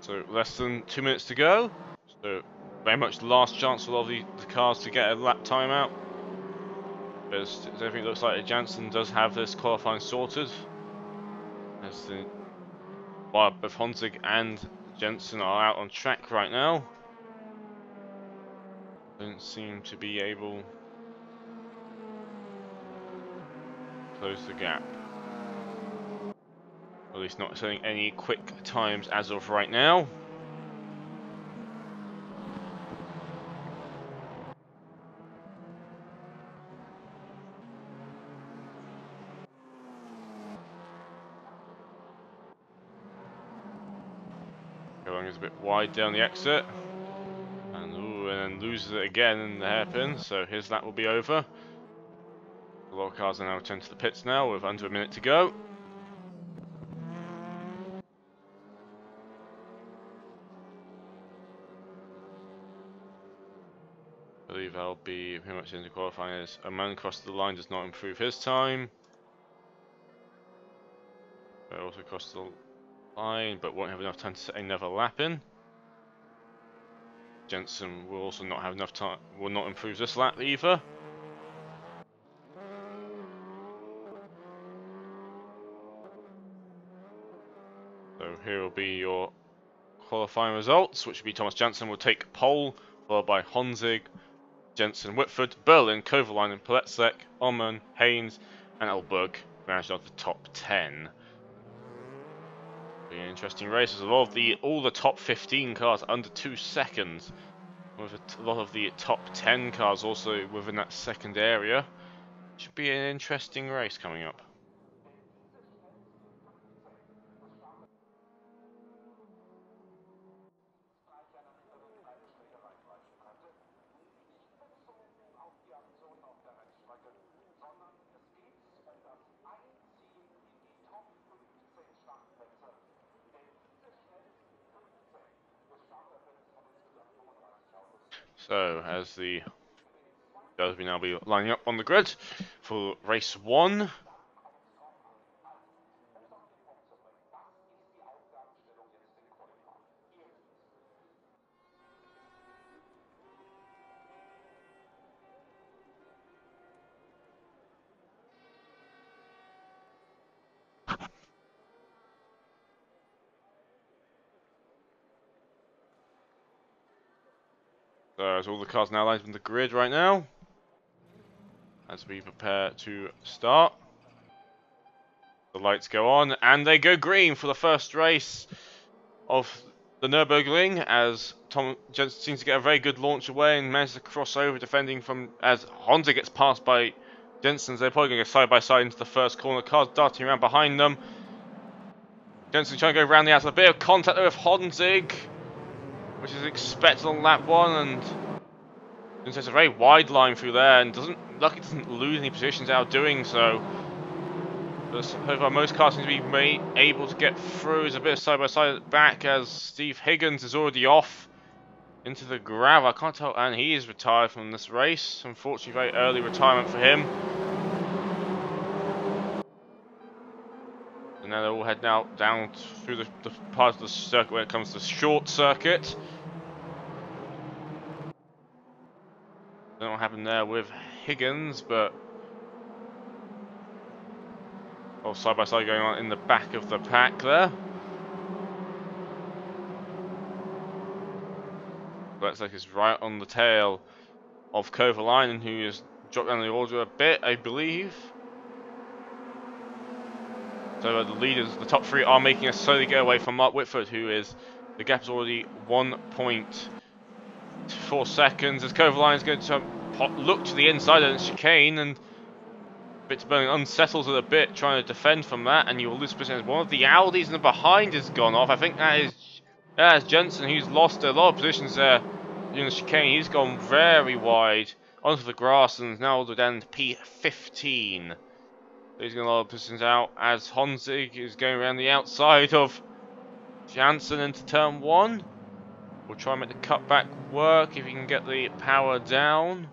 So less than 2 minutes to go. So very much the last chance for all the cars to get a lap time out. As everything looks like Jansen does have this qualifying sorted. As both Honzig and Jensen are out on track right now. Don't seem to be able to close the gap. Or at least not setting any quick times as of right now. Going is a bit wide down the exit. And then loses it again in the hairpin, so his lap will be over. A lot of cars are now returned to the pits now with under a minute to go. I believe I'll be pretty much into qualifying as a man crossed the line does not improve his time. But also crossed the line, but won't have enough time to set another lap in. Jensen will also not have enough time, will not improve this lap either. So here will be your qualifying results, which will be Thomas Jansen will take pole, followed by Honzig, Jensen, Whitford, Berlin, Kovalainen, Poletsek, Oman, Haynes, and Elberg managed out the top 10. Be an interesting race as all the top 15 cars under 2 seconds, with a lot of the top 10 cars also within that second area. Should be an interesting race coming up. So, as the guys will now be lining up on the grid for race 1. So, as all the cars now lined on the grid right now, as we prepare to start. The lights go on, and they go green for the first race of the Nürburgring, as Tom Jensen seems to get a very good launch away and manages to cross over, defending from as Honza gets passed by Jensen. They're probably going to go side by side into the first corner. Cars darting around behind them. Jensen trying to go around the outside. A bit of contact there with Honzig, which is expected on lap 1, and Jensen's a very wide line through there, and doesn't lose any positions out doing so. But so far, most cars seem to be able to get through. There's a bit of side by side at the back as Steve Higgins is already off into the gravel. I can't tell, and he is retired from this race. Unfortunately, very early retirement for him. And now they're all heading out down through the part of the circuit when it comes to short circuit. Don't know what happened there with Higgins, but side by side going on in the back of the pack there. Looks like it's right on the tail of Kovalainen, who has dropped down the order a bit, I believe. So the leaders, the top 3, are making a slowly get away from Mark Whitford, who is, the gap is already 1.4 seconds, as Kovalainen is going to look to the inside of the chicane, and Bitterburn unsettles it a bit, trying to defend from that, and you will lose position as one of the Audis in the behind has gone off. I think that is Jensen, who's lost a lot of positions there in the chicane. He's gone very wide onto the grass and is now all the way down to P15. He's going a lot of positions out as Honzig is going around the outside of Jansen into turn 1. We'll try and make the cutback work if he can get the power down.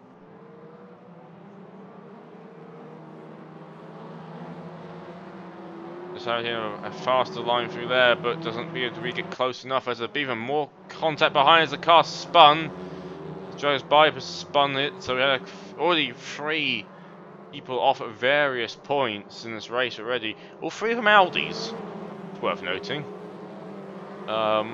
Just having a faster line through there, but doesn't be able to really get close enough as there's even more contact behind as the car spun. Joe's bypass spun it, so we had already 3 people off at various points in this race already. All 3 of them Audis. It's worth noting. So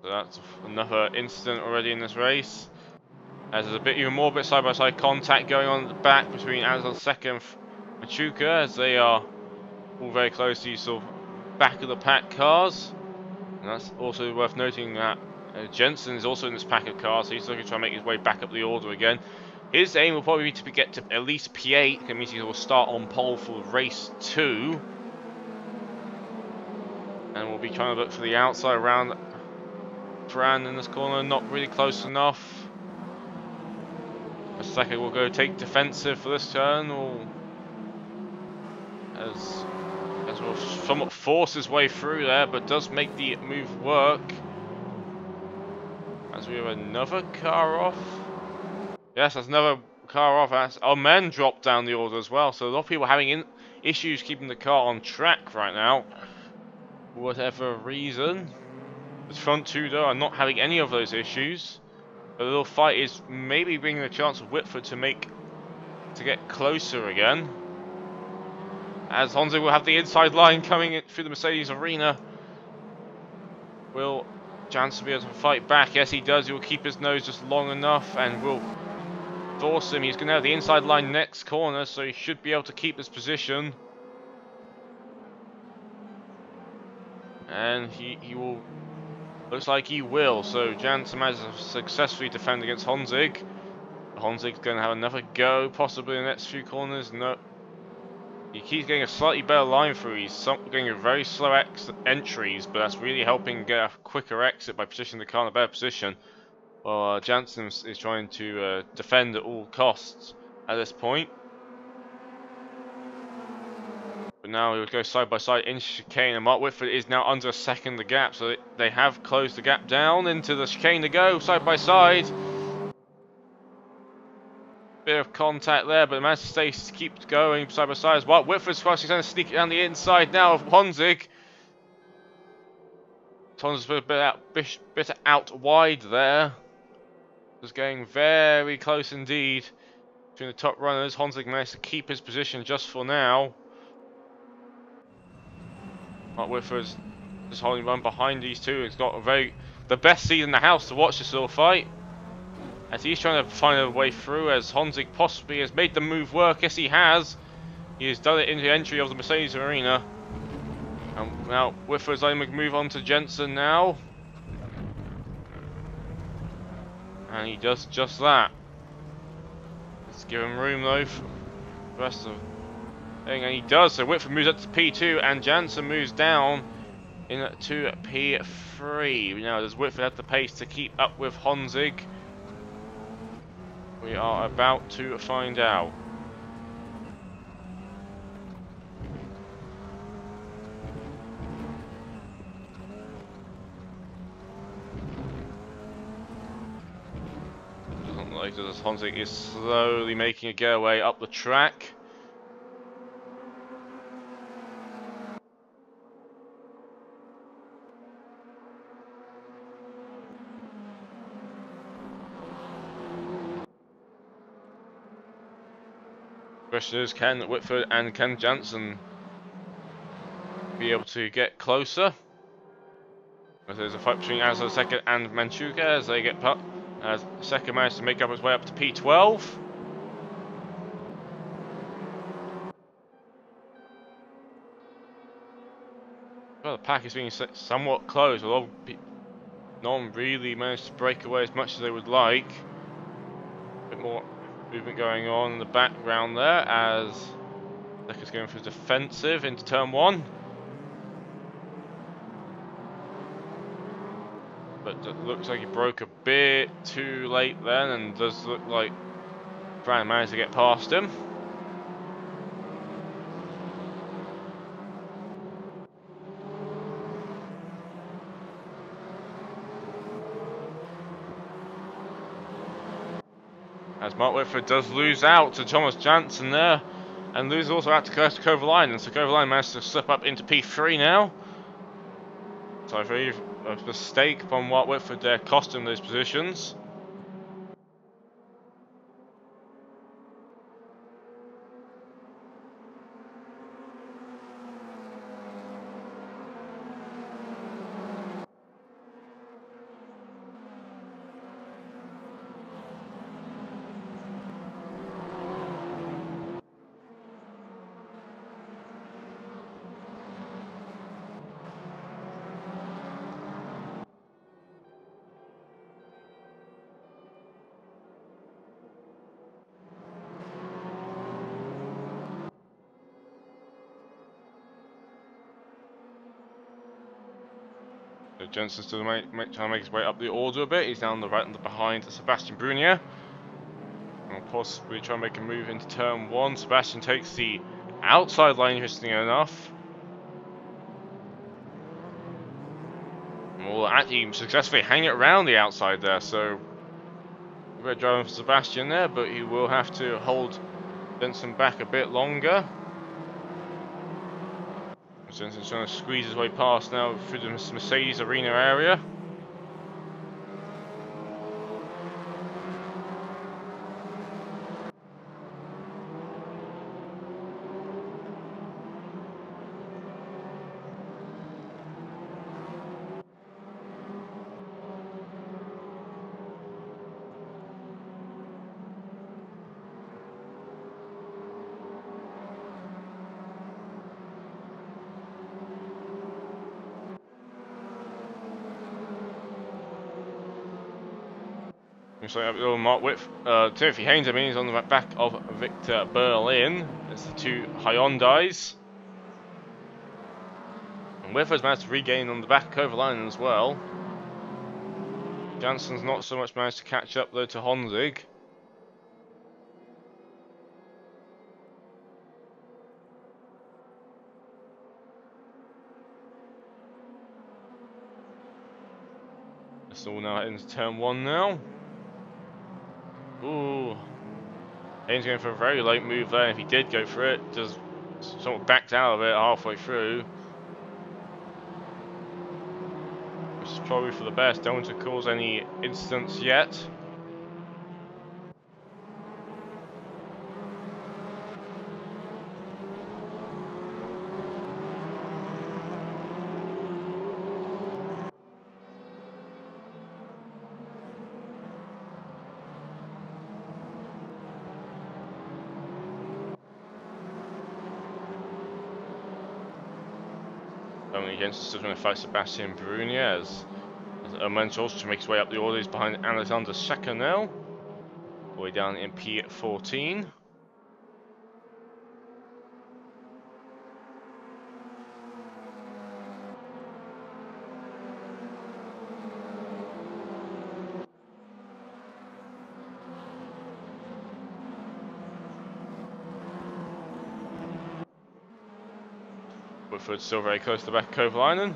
that's another incident already in this race. As there's even more side-by-side contact going on at the back between Amazon Second and Machuca, as they are all very close to these sort of back of the pack cars. And that's also worth noting that Jensen is also in this pack of cars, so he's looking to try and make his way back up the order again. His aim will probably be to get to at least P8, that means he will start on pole for race 2. And we'll be trying to look for the outside around Fran in this corner, not really close enough. Second will go take defensive for this turn, or as will somewhat force his way through there, but does make the move work. As we have another car off. Yes, there's another car off. As our men dropped down the order as well, so a lot of people are having issues keeping the car on track right now, for whatever reason. The front 2 though are not having any of those issues. The little fight is maybe bringing the chance of Whitford to get closer again. As Honza will have the inside line coming in through the Mercedes arena. Will Jansen be able to fight back? Yes, he does. He will keep his nose just long enough and will force him. He's going to have the inside line next corner, so he should be able to keep his position. And he will. Looks like he will, so Jansen managed to successfully defend against Honzig. Honzig's going to have another go, possibly in the next few corners. No, he keeps getting a slightly better line through. He's getting a very slow entries, but that's really helping get a quicker exit by positioning the car in a better position. Well, Jansen is trying to defend at all costs at this point. But now we'll go side by side into chicane, and Mark Whitford is now under a second the gap, so they have closed the gap down into the chicane to go side by side. Bit of contact there, but the man stays keeps going side by side as Mark Whitford's fast. He's going to sneak it down the inside now of Honzig. Honzig's a bit out wide there. Just getting very close indeed between the top runners. Honzig managed to keep his position just for now. Mark Whitford's just holding on behind these two. He's got the best seat in the house to watch this little fight, as he's trying to find a way through, as Honzig possibly has made the move work. Yes, he has. He has done it in the entry of the Mercedes arena. And now Whitford's aiming to move on to Jensen now. And he does just that. Let's give him room though for the rest of the thing. And he does, so Whitford moves up to P2 and Jensen moves down into P3. Now does Whitford have the pace to keep up with Honzig? We are about to find out. Doesn't like this. Honzig is slowly making a getaway up the track. Question is, can Whitford and can Jansen be able to get closer? There's a fight between Azza second and Manchuka as they get put. As second managed to make up his way up to P12. Well, the pack is being somewhat close, although no one really managed to break away as much as they would like. A bit more movement going on in the background there as Decker's going for defensive into turn 1. But it looks like he broke a bit too late then, and does look like Brown managed to get past him. As Mark Whitford does lose out to Thomas Jansen there, and loses also out to Kovalainen, so Kovalainen managed to slip up into P3 now. So I believe a mistake from Mark Whitford there cost him those positions. So Jensen's still trying to make his way up the order a bit. He's down the right and behind Sebastian Brunier. And possibly try and make a move into turn 1. Sebastian takes the outside line, interestingly enough. And will actually successfully hang it around the outside there, so a bit of driving for Sebastian there, but he will have to hold Jensen back a bit longer. Jensen's trying to squeeze his way past now through the Mercedes Arena area. Looks like Mark Timothy Haynes, I mean, is on the back of Victor Berlin. It's the two Hyundais. And Whitford's managed to regain on the back of Kovalainen as well. Jansen's not so much managed to catch up though to Honzig. It's all now heading to turn 1 now. Ooh. Haynes going for a very late move there. If he did go for it, just somewhat backed out of it halfway through. Which is probably for the best. Don't want to cause any incidents yet. Only against still trying to fight Sebastian Brunier as Omensch also to make his way up the orders behind Alexander Chacanel. All the way down in P14. Whitford still very close to the back of Kovalainen.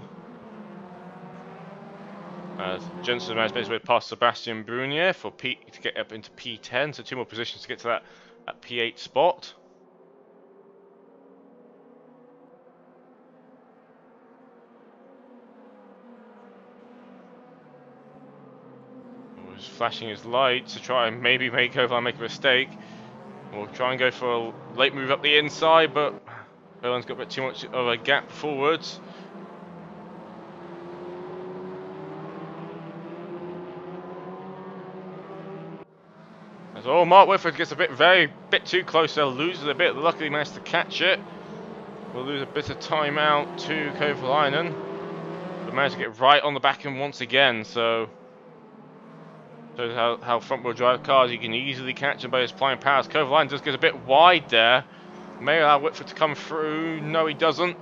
Jensen managed to make his way past Sebastian Brunier for to get up into P10, so 2 more positions to get to that P8 spot. He's flashing his light to try and maybe make Kovalainen make a mistake. We'll try and go for a late move up the inside, but Kovalaine's got a bit too much of a gap forwards. Oh, Mark Whitford gets a bit too close there, loses a bit. Luckily managed to catch it. We'll lose a bit of time out to Kovalainen, but managed to get right on the back end once again. So shows how front wheel drive cars, you can easily catch them by his flying powers. Kovalainen just gets a bit wide there. May allow Whitford to come through. No, he doesn't.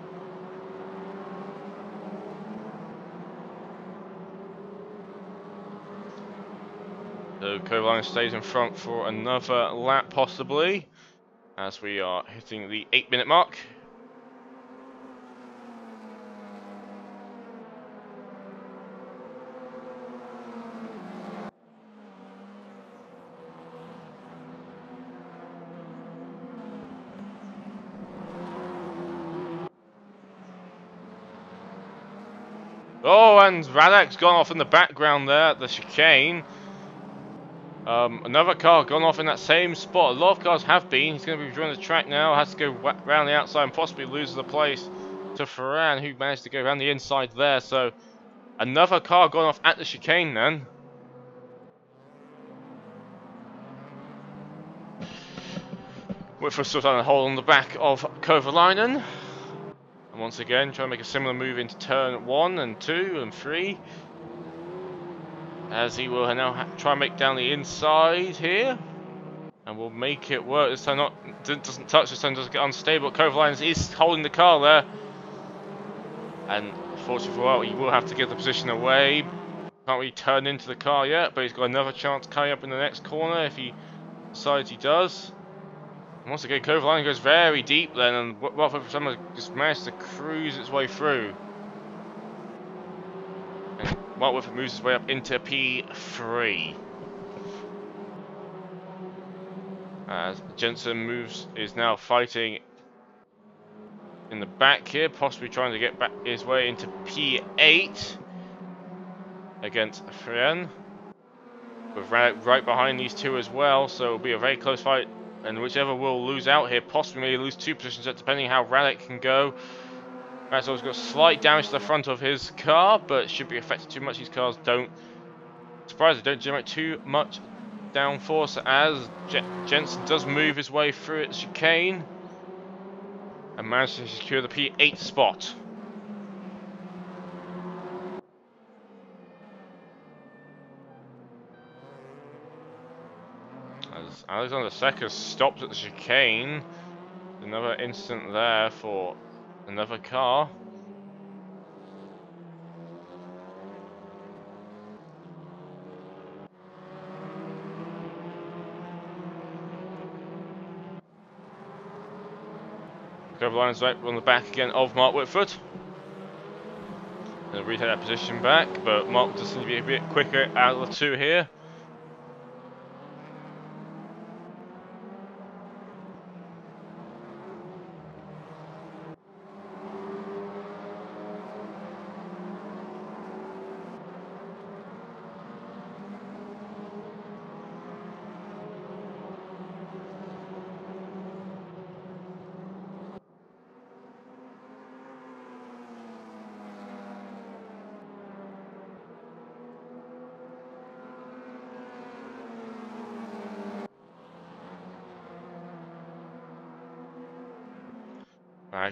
So Kovalainen stays in front for another lap possibly, as we are hitting the 8-minute mark. Oh, and Radek's gone off in the background there at the chicane. Another car gone off in that same spot. A lot of cars have been. He's going to be joining the track now. Has to go round the outside and possibly loses the place to Ferran, who managed to go around the inside there. So another car gone off at the chicane then. Whitford still trying to hold on the back of Kovalainen. And once again, trying to make a similar move into turn 1 and 2 and 3. As he will now try and make down the inside here. And will make it work. This time doesn't touch, this time doesn't get unstable. Kovalainen is holding the car there. And fortunately for he will have to get the position away. Can't really turn into the car yet, but he's got another chance coming up in the next corner if he decides he does. And once again, Kovalainen goes very deep then, and Watford for some just managed to cruise its way through. And Watford moves his way up into P3. As Jensen is now fighting in the back here, possibly trying to get back his way into P8 against Ferran. With Radek right behind these two as well, so it'll be a very close fight. And whichever will lose out here, possibly lose 2 positions, depending how Radek can go. Radek's also got slight damage to the front of his car, but should be affected too much. These cars don't, surprised they don't generate too much downforce, as Jensen does move his way through its chicane and manages to secure the P8 spot. As Alexander Secker stops at the chicane, another incident there for another car. Kovalainen's right on the back again of Mark Whitford. He'll retake that position back, but Mark does seem to be a bit quicker out of the two here.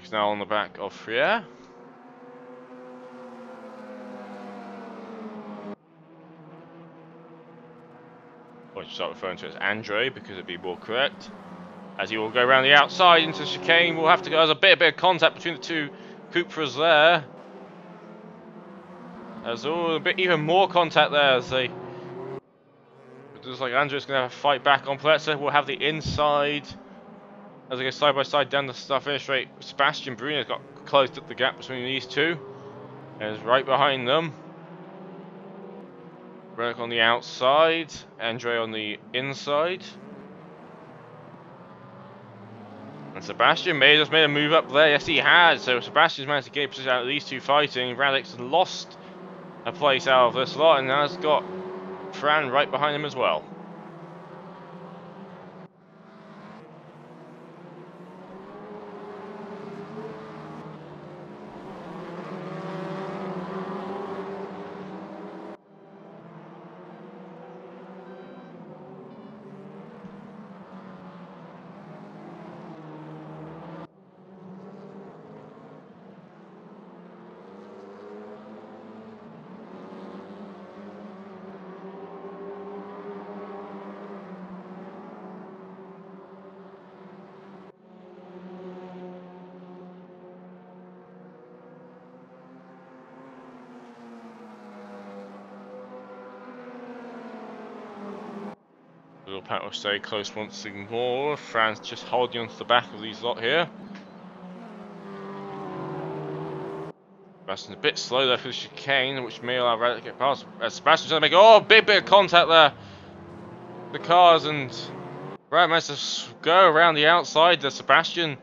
He's now on the back of Frier. I should start referring to it as Andre because it'd be more correct. As he will go around the outside into the chicane, we'll have to go. There's a bit of contact between the two Cupras there. There's a bit even more contact there as they. It looks like Andre's going to have a fight back on Pletzer. We'll have the inside as they go side by side down the start finish straight. Sebastian Bruno's got closed up the gap between these two. And is right behind them. Rennick on the outside, Andre on the inside. And Sebastian just made a move up there. Yes, he has. So Sebastian's managed to get a position out of these two fighting. Radix lost a place out of this lot and now has got Fran right behind him as well. Little Pat will stay close once more. Fran's just holding onto the back of these lot here. Sebastian's a bit slow there for the chicane, which may allow Radix to get past. Sebastian's trying to make big bit of contact there. The cars and Radix managed to go around the outside. The Sebastian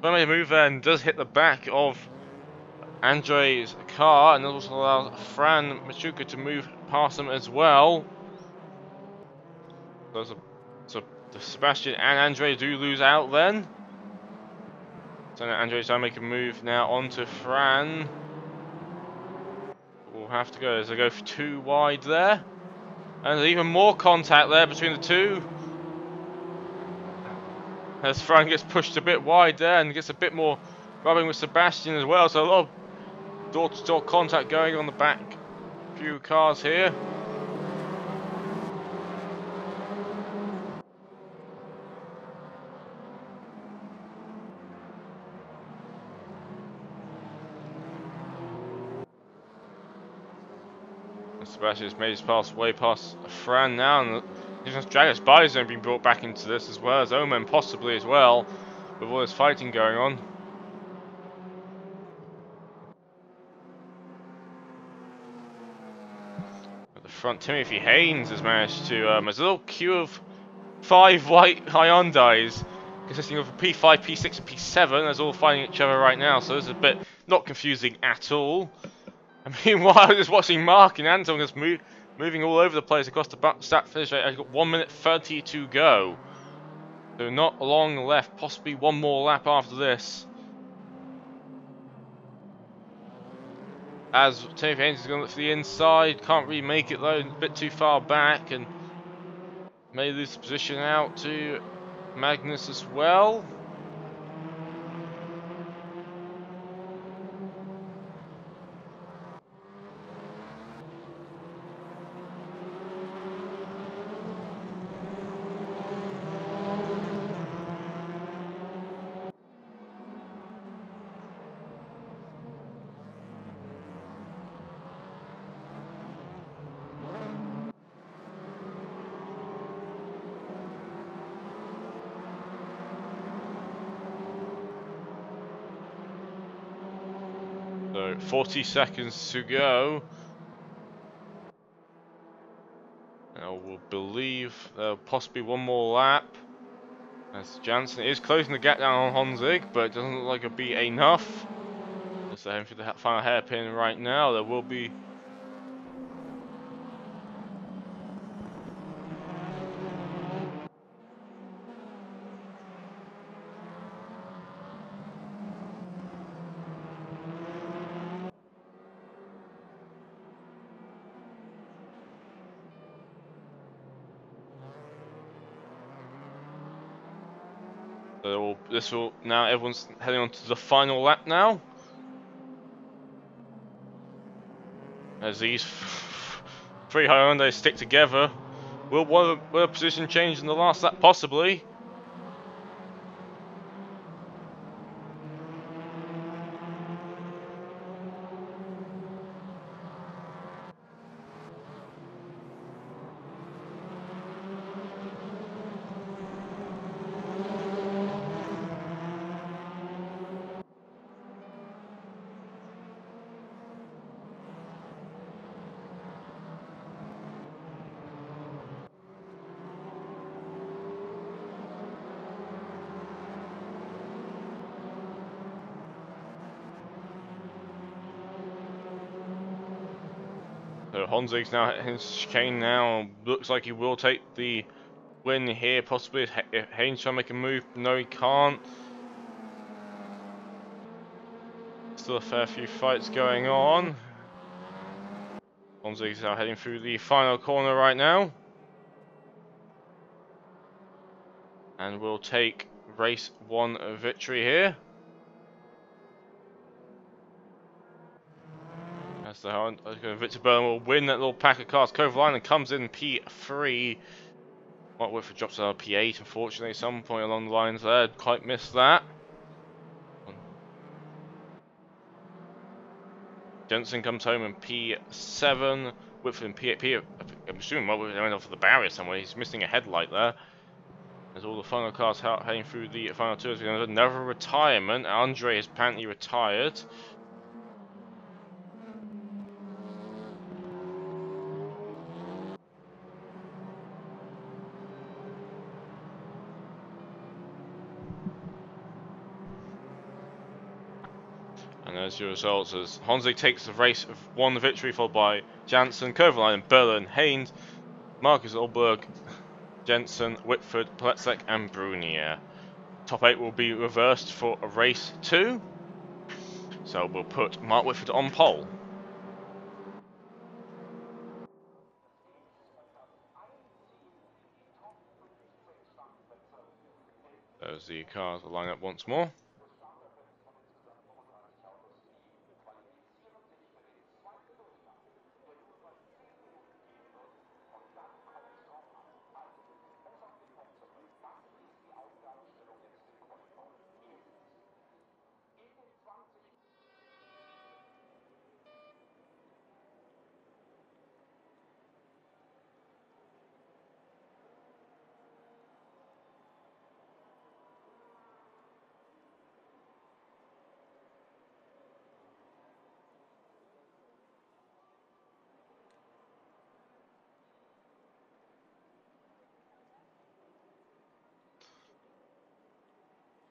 made a move there and does hit the back of Andre's car, and also allows Fran Machuca to move past them as well. So the Sebastian and Andre do lose out then. So now Andre's trying to make a move now onto Fran. We'll have to go as they go for too wide there. And there's even more contact there between the two. As Fran gets pushed a bit wide there and gets a bit more rubbing with Sebastian as well. So a lot of door-to-door contact going on the back few cars here. Sebastian's made his pass way past Fran now, and Dragus Bison being brought back into this as well as Omen possibly as well, with all this fighting going on. At the front, Timothy Haynes has managed to, there's a little queue of 5 white Hyundais consisting of a P5, P6 and P7, that's all fighting each other right now, so this is a bit not confusing at all. I mean, while I was just watching Mark and Anton just moving all over the place across the start finish rate, I've got 1 minute 30 to go. So not long left, possibly one more lap after this. As Timothy Haynes is going to look for the inside, can't really make it though, a bit too far back, and may lose the position out to Magnus as well. So 40 seconds to go. I will believe there'll possibly one more lap. As Jansen is closing the gap down on Honzig, but it doesn't look like it'll be enough. Just heading for the final hairpin right now. There will be. So this will now everyone's heading on to the final lap now. As these 3 Hyundais stick together Will a position change in the last lap? Possibly. So Honzig's now at his chicane now. Looks like he will take the win here, possibly. If Haynes trying to make a move, no, he can't. Still a fair few fights going on. Honzig's now heading through the final corner right now, and will take race 1 victory here. That's the Victor Byrne will win that little pack of cars. Kovalainen comes in P3. Mark Whitford drops out of P8, unfortunately, at some point along the lines there. Quite missed that. Jensen comes home in P7. Whitford in P8. I'm assuming Mark Whitford went off the barrier somewhere. He's missing a headlight there. As all the final cars heading through the final tours. We have another retirement. Andre is apparently retired. And as your results, as Honzig takes the race of 1 victory, followed by Janssen, Kovalainen, Berlin, Haynes, Marcus Olberg, Jensen, Whitford, Pletzek, and Brunier. Top 8 will be reversed for a race 2. So we'll put Mark Whitford on pole. There's the cars will line up once more.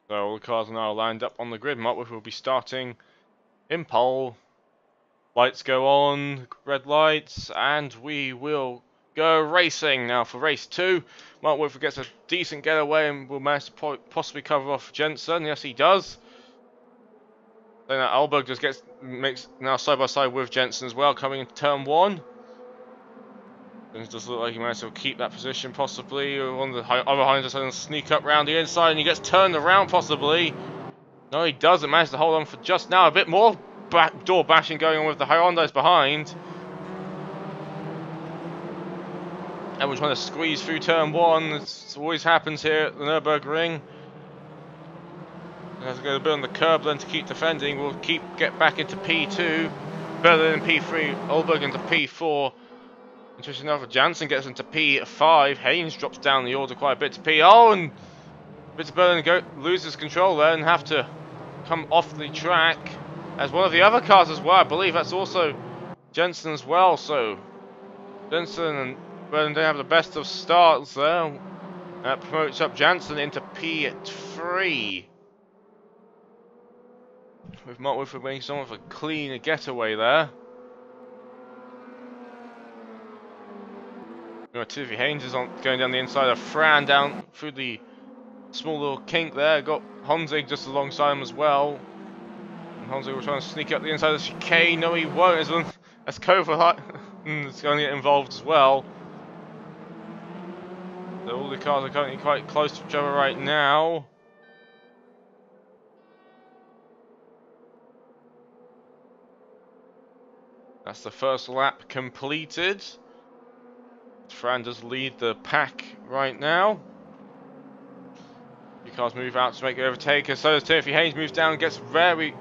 So all the cars are now lined up on the grid. Mark Whitford will be starting in pole. Lights go on, red lights, and we will go racing now for race 2. Mark Whitford gets a decent getaway and will manage to possibly cover off Jensen. Yes, he does. Then Alberg just makes now side by side with Jensen as well, coming into turn 1. It does look like he managed to keep that position possibly. One of the other Heinz is going to sneak up round the inside and he gets turned around possibly. No, he doesn't manage to hold on for just now. A bit more backdoor bashing going on with the Hyundais behind. And we're trying to squeeze through turn 1. It always happens here at the Nürburgring. Has to go a bit on the curb then to keep defending. We'll get back into P2. Berlin in P3. Olberg into P4. Interesting enough, Janssen gets into P5. Haynes drops down the order quite a bit to P. Oh, and Victor Berlin loses control there and have to come off the track. As one of the other cars as well, I believe that's also Jensen as well. So Jensen and Berlin don't have the best of starts there. That promotes up Janssen into P3. With Mark Whitford making somewhat of a clean getaway there. Timothy Haynes is going down the inside of Fran down through the small little kink there. Got Honzig just alongside him as well. And Honzig will try and sneak up the inside of the chicane. No, he won't. As Kovalainen is going to get involved as well. So all the cars are currently quite close to each other right now. That's the first lap completed. Fran does lead the pack right now. Few cars move out to make the overtaker. So does Timothy Haynes, moves down, gets very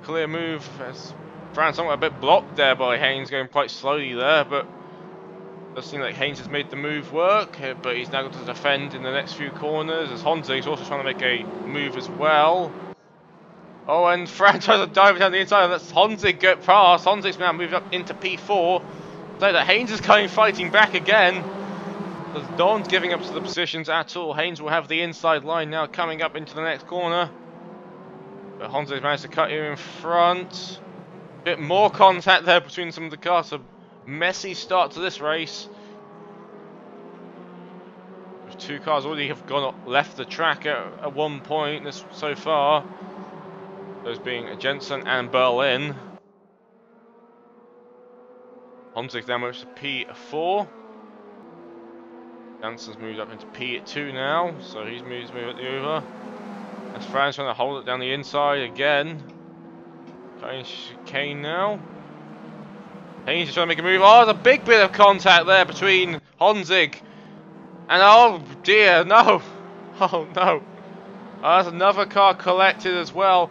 clear move. As Fran somewhat a bit blocked there by Haynes, going quite slowly there, but it does seem like Haynes has made the move work, but he's now got to defend in the next few corners, as Honzig's also trying to make a move as well. Oh, and Fran tries to dive down the inside, and that's Honzig get past. Honzig's now moved up into P4. So that Haynes is coming fighting back again. As Don's giving up to the positions at all. Haynes will have the inside line now coming up into the next corner. But Honzig's managed to cut you in front. Bit more contact there between some of the cars. A messy start to this race. With two cars already have left the track at one point so far. Those being Jensen and Berlin. Honzig now moves to P4. Jensen's moved up into P2 now, so he's moved at the over. As Fran's trying to hold it down the inside again. Cutting chicane now. Haynes is trying to make a move. Oh, there's a big bit of contact there between Honzig and oh dear, no! Oh no! There's another car collected as well,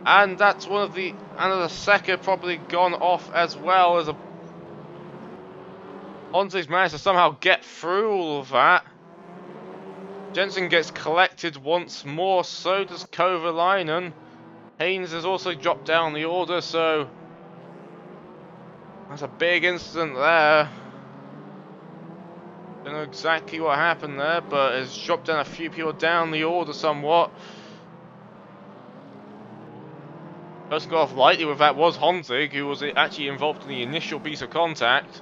and that's one of the another second probably gone off as well as a. Honzig's managed to somehow get through all of that. Jensen gets collected once more, so does Kovalainen. Haynes has also dropped down the order, so that's a big incident there. Don't know exactly what happened there, but it's dropped down a few people down the order somewhat. Person got off lightly with that was Honzig, who was actually involved in the initial piece of contact.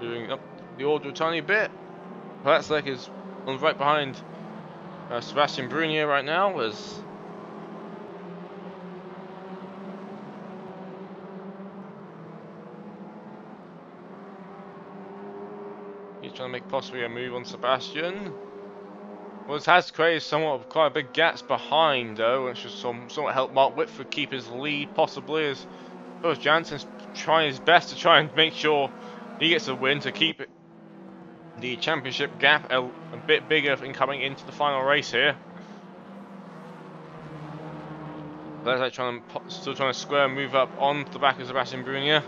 Moving up the order a tiny bit. Platzek is on right behind Sebastian Brunier right now, as he's trying to make possibly a move on Sebastian. Well, has created quite big gaps behind though, which should somewhat help Mark Whitford keep his lead possibly, as both Jansen's trying his best to try and make sure he gets a win to keep the championship gap a bit bigger in coming into the final race here. They're still trying to square and move up on the back of Sebastian Brunier.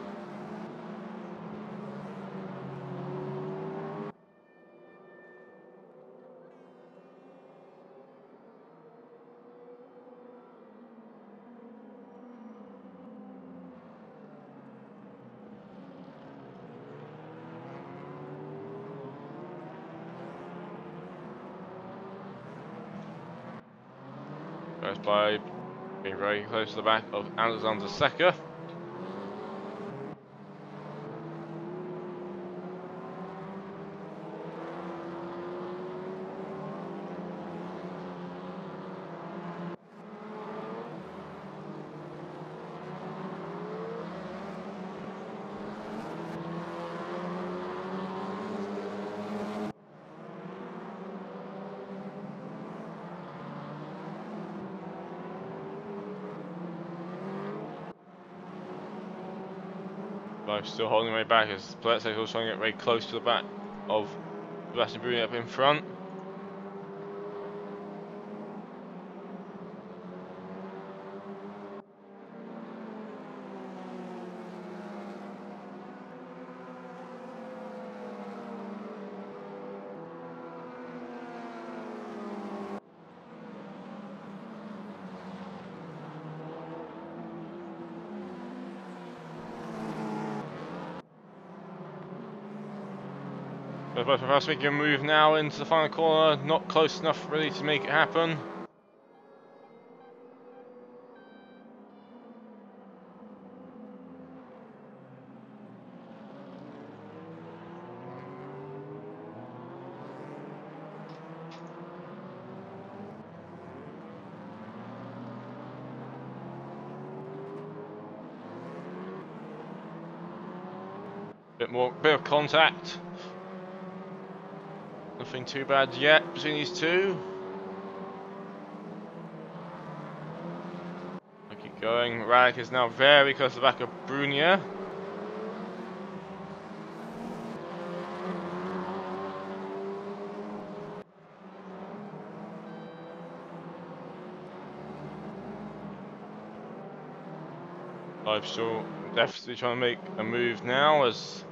Goes by being very close to the back of Alexander Secker. I'm still holding my back as Platzek is trying to get very close to the back of Sebastian Brunier up in front. But perhaps making a move now into the final corner, not close enough really to make it happen. Bit of contact. Nothing too bad yet between these two. going. Radek is now very close to the back of Brunier. Livestraw definitely trying to make a move now, as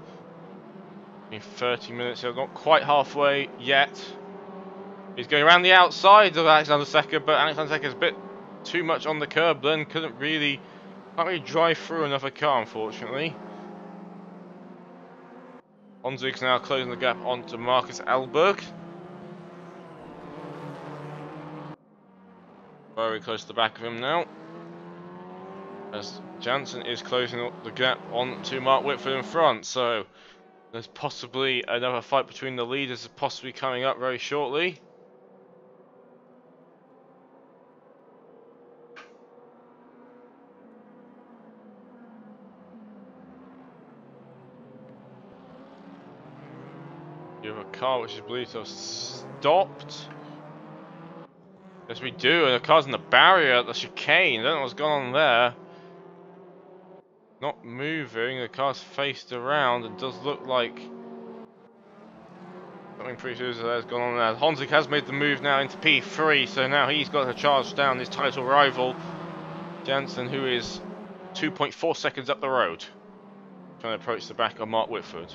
in 30 minutes, he's not quite halfway yet. He's going around the outside of Alexander Secker, but Alexander Secker is a bit too much on the curb then, can't really drive through another car, unfortunately. Honzig's now closing the gap onto Marcus Alberg. Very close to the back of him now, as Jansen is closing up the gap onto Mark Whitford in front, so there's possibly another fight between the leaders possibly coming up very shortly. You have a car which is believed to have stopped. Yes, we do, and the car's in the barrier at the chicane. I don't know what's going on there. Not moving, the car's faced around. It does look like something pretty serious has gone on there. Honzik has made the move now into P3, so now he's got to charge down his title rival, Jansen, who is 2.4 seconds up the road, trying to approach the back of Mark Whitford.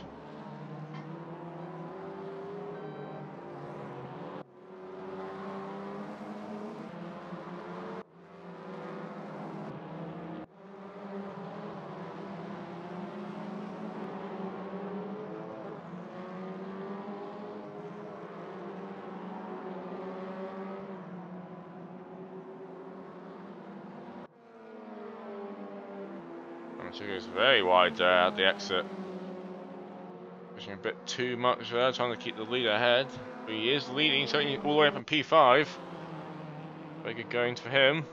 He goes very wide there at the exit. Pushing a bit too much there, trying to keep the lead ahead. But he is leading, so all the way up in P5. Very good going for him.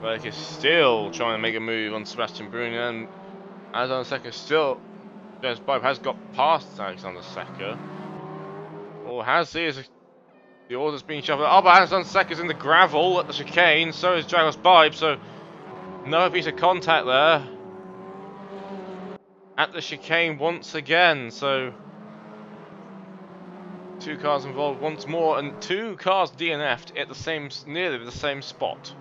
Berg is still trying to make a move on Sebastian Brunier, and Alexander Secker still, James Bibe has got past Alexander Secker. Or has he? The order's being shuffled. Oh, but Alexander Secker's in the gravel at the chicane, so is Dragos Bibe, so no piece of contact there. At the chicane once again, so two cars involved once more, and two cars DNF'd at the same, nearly the same spot.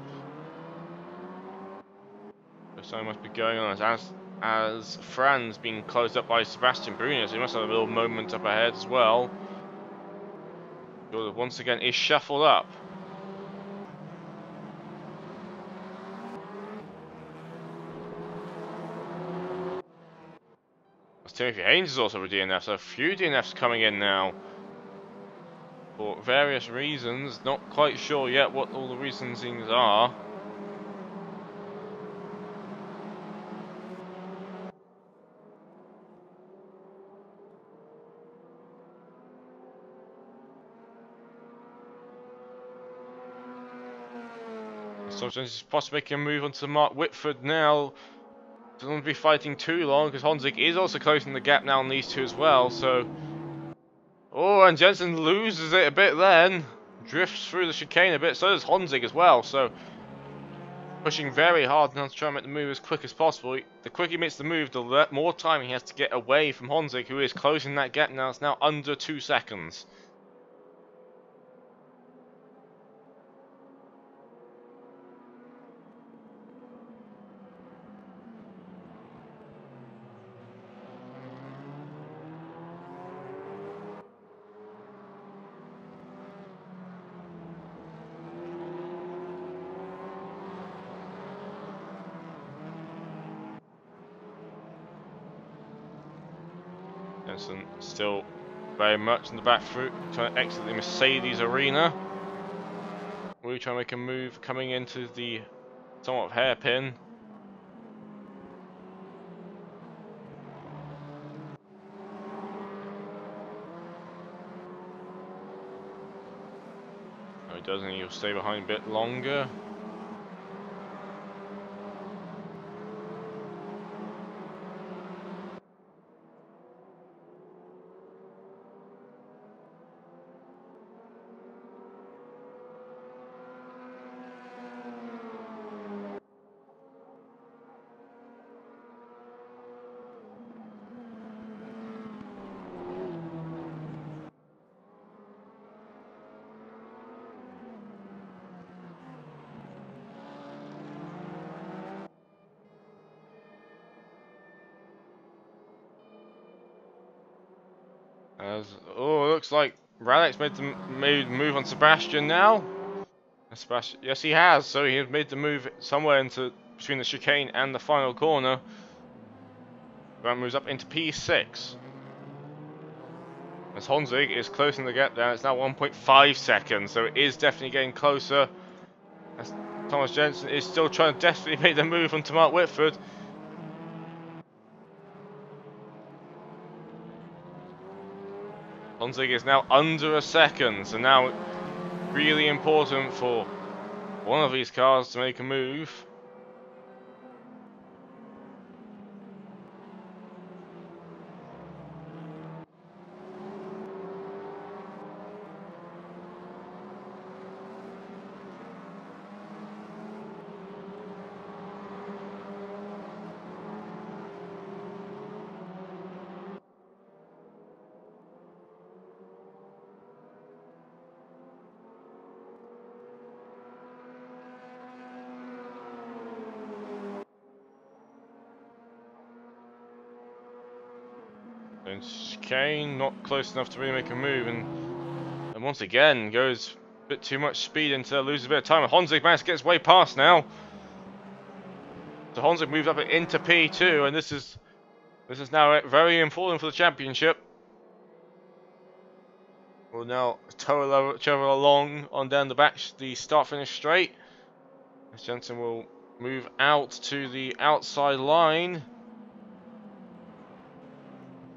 So something must be going on as Fran's being closed up by Sebastian Brunier, so he must have a little moment up ahead as well. Once again is shuffled up. Timothy Haynes is also a DNF, so a few DNFs coming in now for various reasons. Not quite sure yet what all the reasonings are. So just possibly making a move onto Mark Whitford now. Doesn't be fighting too long because Honzik is also closing the gap now on these two as well. So, oh, and Jensen loses it a bit then, drifts through the chicane a bit. So does Honzik as well. So pushing very hard now to try and make the move as quick as possible. The quicker he makes the move, the more time he has to get away from Honzik, who is closing that gap now. It's now under 2 seconds. Jensen still very much in the back foot, trying to exit the Mercedes arena. We're trying to make a move coming into the somewhat hairpin. No, he doesn't. He'll stay behind a bit longer. Oh, it looks like Radek's made the move on Sebastian now. Sebastian, yes, he has. So he has made the move somewhere into between the chicane and the final corner. That moves up into P6. As Honzig is closing the gap down, it's now 1.5 seconds, so it is definitely getting closer. As Thomas Jensen is still trying to desperately make the move onto Mark Whitford. Honzig is now under a second, so now really important for one of these cars to make a move. And Kane not close enough to really make a move, and once again goes a bit too much speed into loses a bit of time. Honzig managed to get his way past now. So Honzig moved up into P2, and this is now very important for the championship. We'll now tow each other along on down the start-finish straight. As Jensen will move out to the outside line,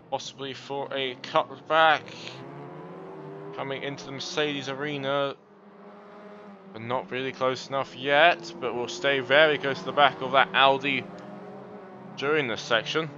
possibly for a cutback. Coming into the Mercedes arena, but not really close enough yet. But we'll stay very close to the back of that Audi during this section.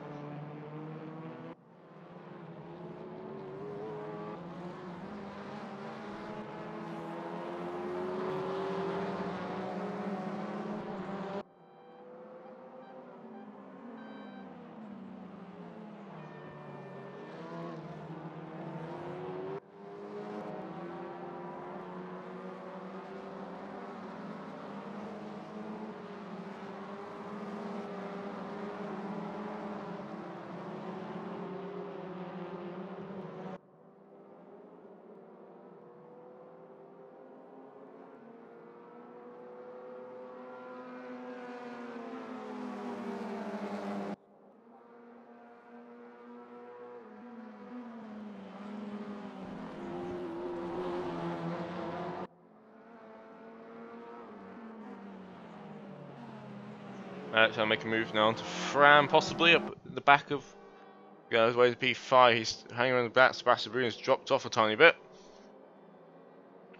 Trying to make a move now onto Fran, possibly up the back of. Goes away to P5. He's hanging around the back. Sebastian Bruno's dropped off a tiny bit.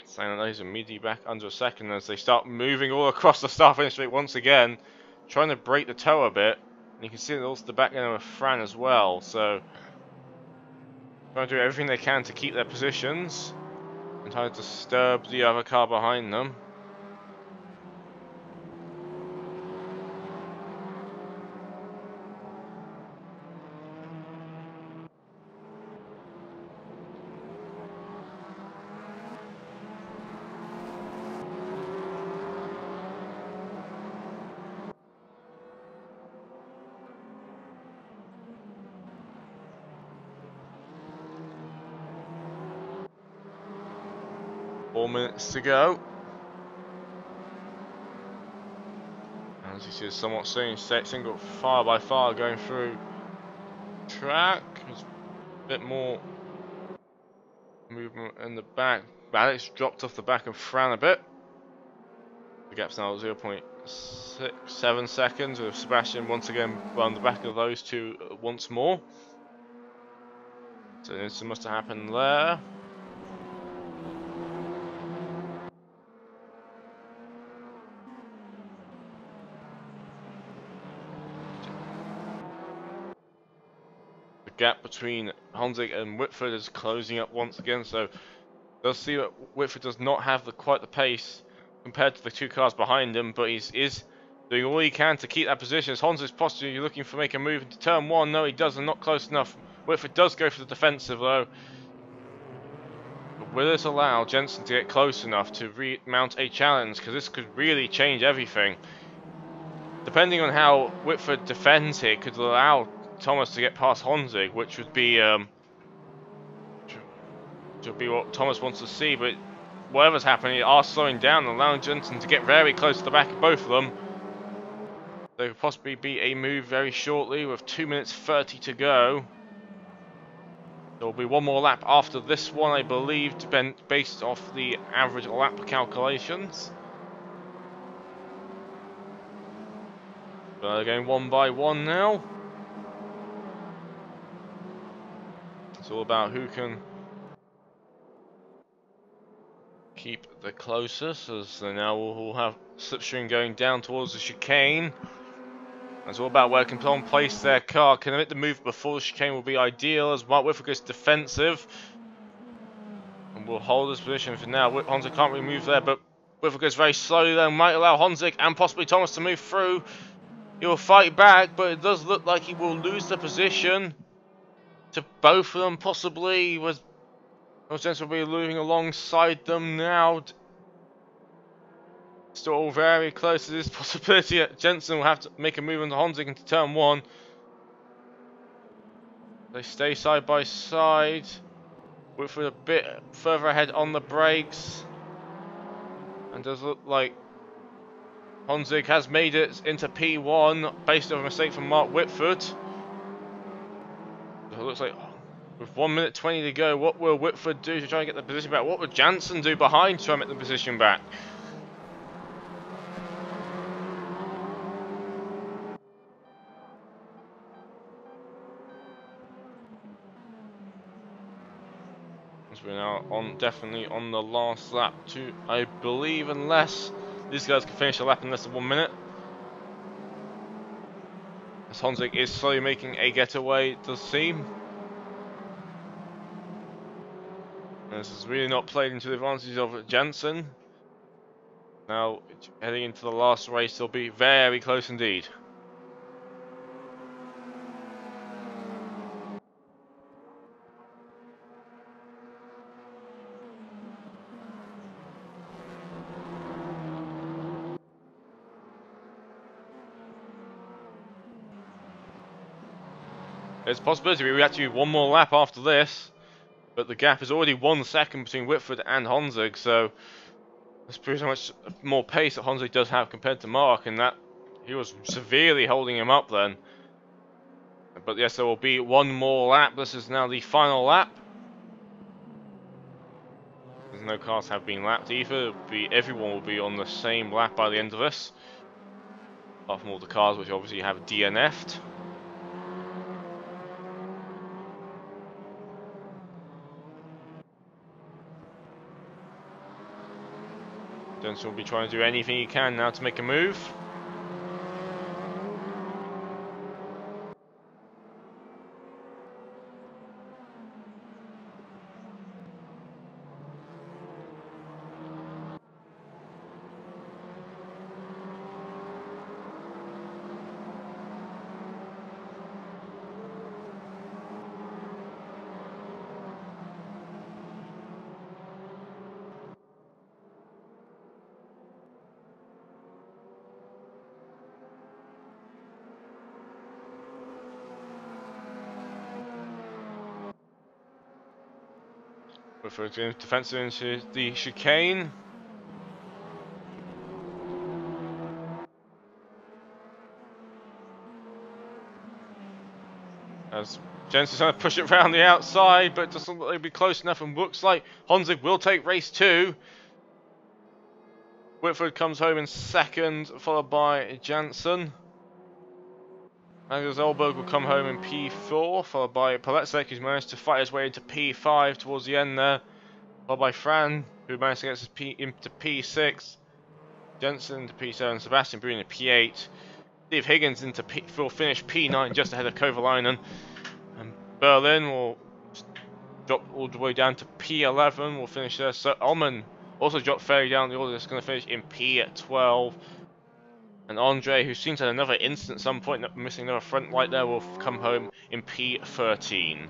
Saying that he's immediately back under a second as they start moving all across the start finish straight once again, trying to break the toe a bit. And you can see also the back end of Fran as well. So trying to do everything they can to keep their positions and trying to disturb the other car behind them. 4 minutes to go. As you see, a somewhat strange single far by far going through track. There's a bit more movement in the back. Alex dropped off the back of Fran a bit. The gap's now 0.7 seconds, with Sebastian once again on the back of those two once more. So this must have happened there. The gap between Honzig and Whitford is closing up once again, so does see that Whitford does not have quite the pace compared to the two cars behind him, but he is doing all he can to keep that position. As Honzig's possibly looking for make a move into turn one. No, he doesn't, not close enough. Whitford does go for the defensive though. But will this allow Jensen to get close enough to mount a challenge? Because this could really change everything. Depending on how Whitford defends here, could allow Thomas to get past Honzig, which would be Which will be what Thomas wants to see, but whatever's happening, they are slowing down and allowing Jensen to get very close to the back of both of them. There could possibly be a move very shortly with 2 minutes 30 to go. There will be one more lap after this one, I believe, based off the average lap calculations. But they're going one by one now. It's all about who can keep the closest, as they now will have slipstream going down towards the chicane. It's all about where can someone place their car. Can they make the move before the chicane will be ideal, as Mark Whitford goes defensive. And will hold his position for now. Honzik can't really move there, but Whitford goes very slowly there. Might allow Honzik and possibly Thomas to move through. He will fight back, but it does look like he will lose the position to both of them, possibly. With Jensen will be moving alongside them now. Still all very close to this possibility that Jensen will have to make a move into Honzik into turn one. They stay side by side. Whitford a bit further ahead on the brakes. And does look like Honzik has made it into P1 based on a mistake from Mark Whitford. It looks like with 1 minute 20 to go, what will Whitford do to try and get the position back? What will Jansen do behind to try and get the position back? We're now definitely on the last lap too, I believe, unless these guys can finish the lap in less than 1 minute. As Honzik is slowly making a getaway, it does seem. And this is really not played into the advantage of Jansen. Now, heading into the last race, they'll be very close indeed. There's a possibility we have to do one more lap after this, but the gap is already 1 second between Whitford and Honzik, so this proves how much more pace that Honzik does have compared to Mark, and that he was severely holding him up then. But yes, there will be one more lap. This is now the final lap. There's no cars have been lapped either. Everyone will be on the same lap by the end of this, apart from all the cars which obviously have DNF'd. Jensen will be trying to do anything he can now to make a move. Whitford defensive into the chicane. As Jensen's trying to push it around the outside, but it doesn't look like it'll be close enough, and looks like Honzik will take race 2. Whitford comes home in second, followed by Jansen. Magnus Elberg will come home in P4, followed by Paletsek, who's managed to fight his way into P5 towards the end there. Followed by Fran, who managed to get into P6. Jensen into P7, Sebastian Brun into P8. Steve Higgins into will finish P9 just ahead of Kovalainen. And Berlin will drop all the way down to P11, will finish there. So Ullman also dropped fairly down the order, is going to finish in P12. And Andre, who seems to have another incident at some point, missing another front light there, will come home in P13.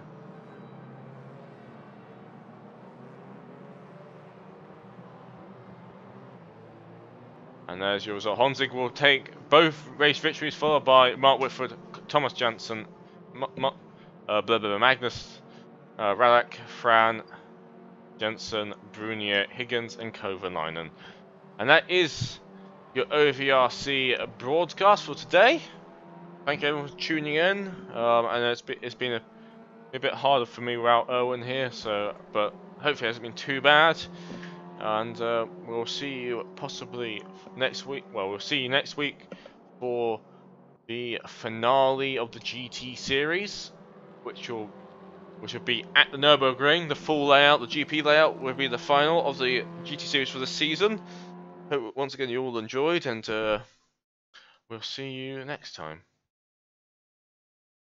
And as a result, Honzik will take both race victories, followed by Mark Whitford, Thomas Jansen, Magnus, Radek, Fran, Jensen, Brunier, Higgins, and Kovalainen. And that is your OVRC broadcast for today. Thank you everyone for tuning in. And it's been a bit harder for me without Owen here, but hopefully it hasn't been too bad. And we'll see you possibly next week. Well, we'll see you next week for the finale of the GT series, which will be at the Nürburgring. The full layout, the GP layout, will be the final of the GT series for the season. Hope once again you all enjoyed, and we'll see you next time.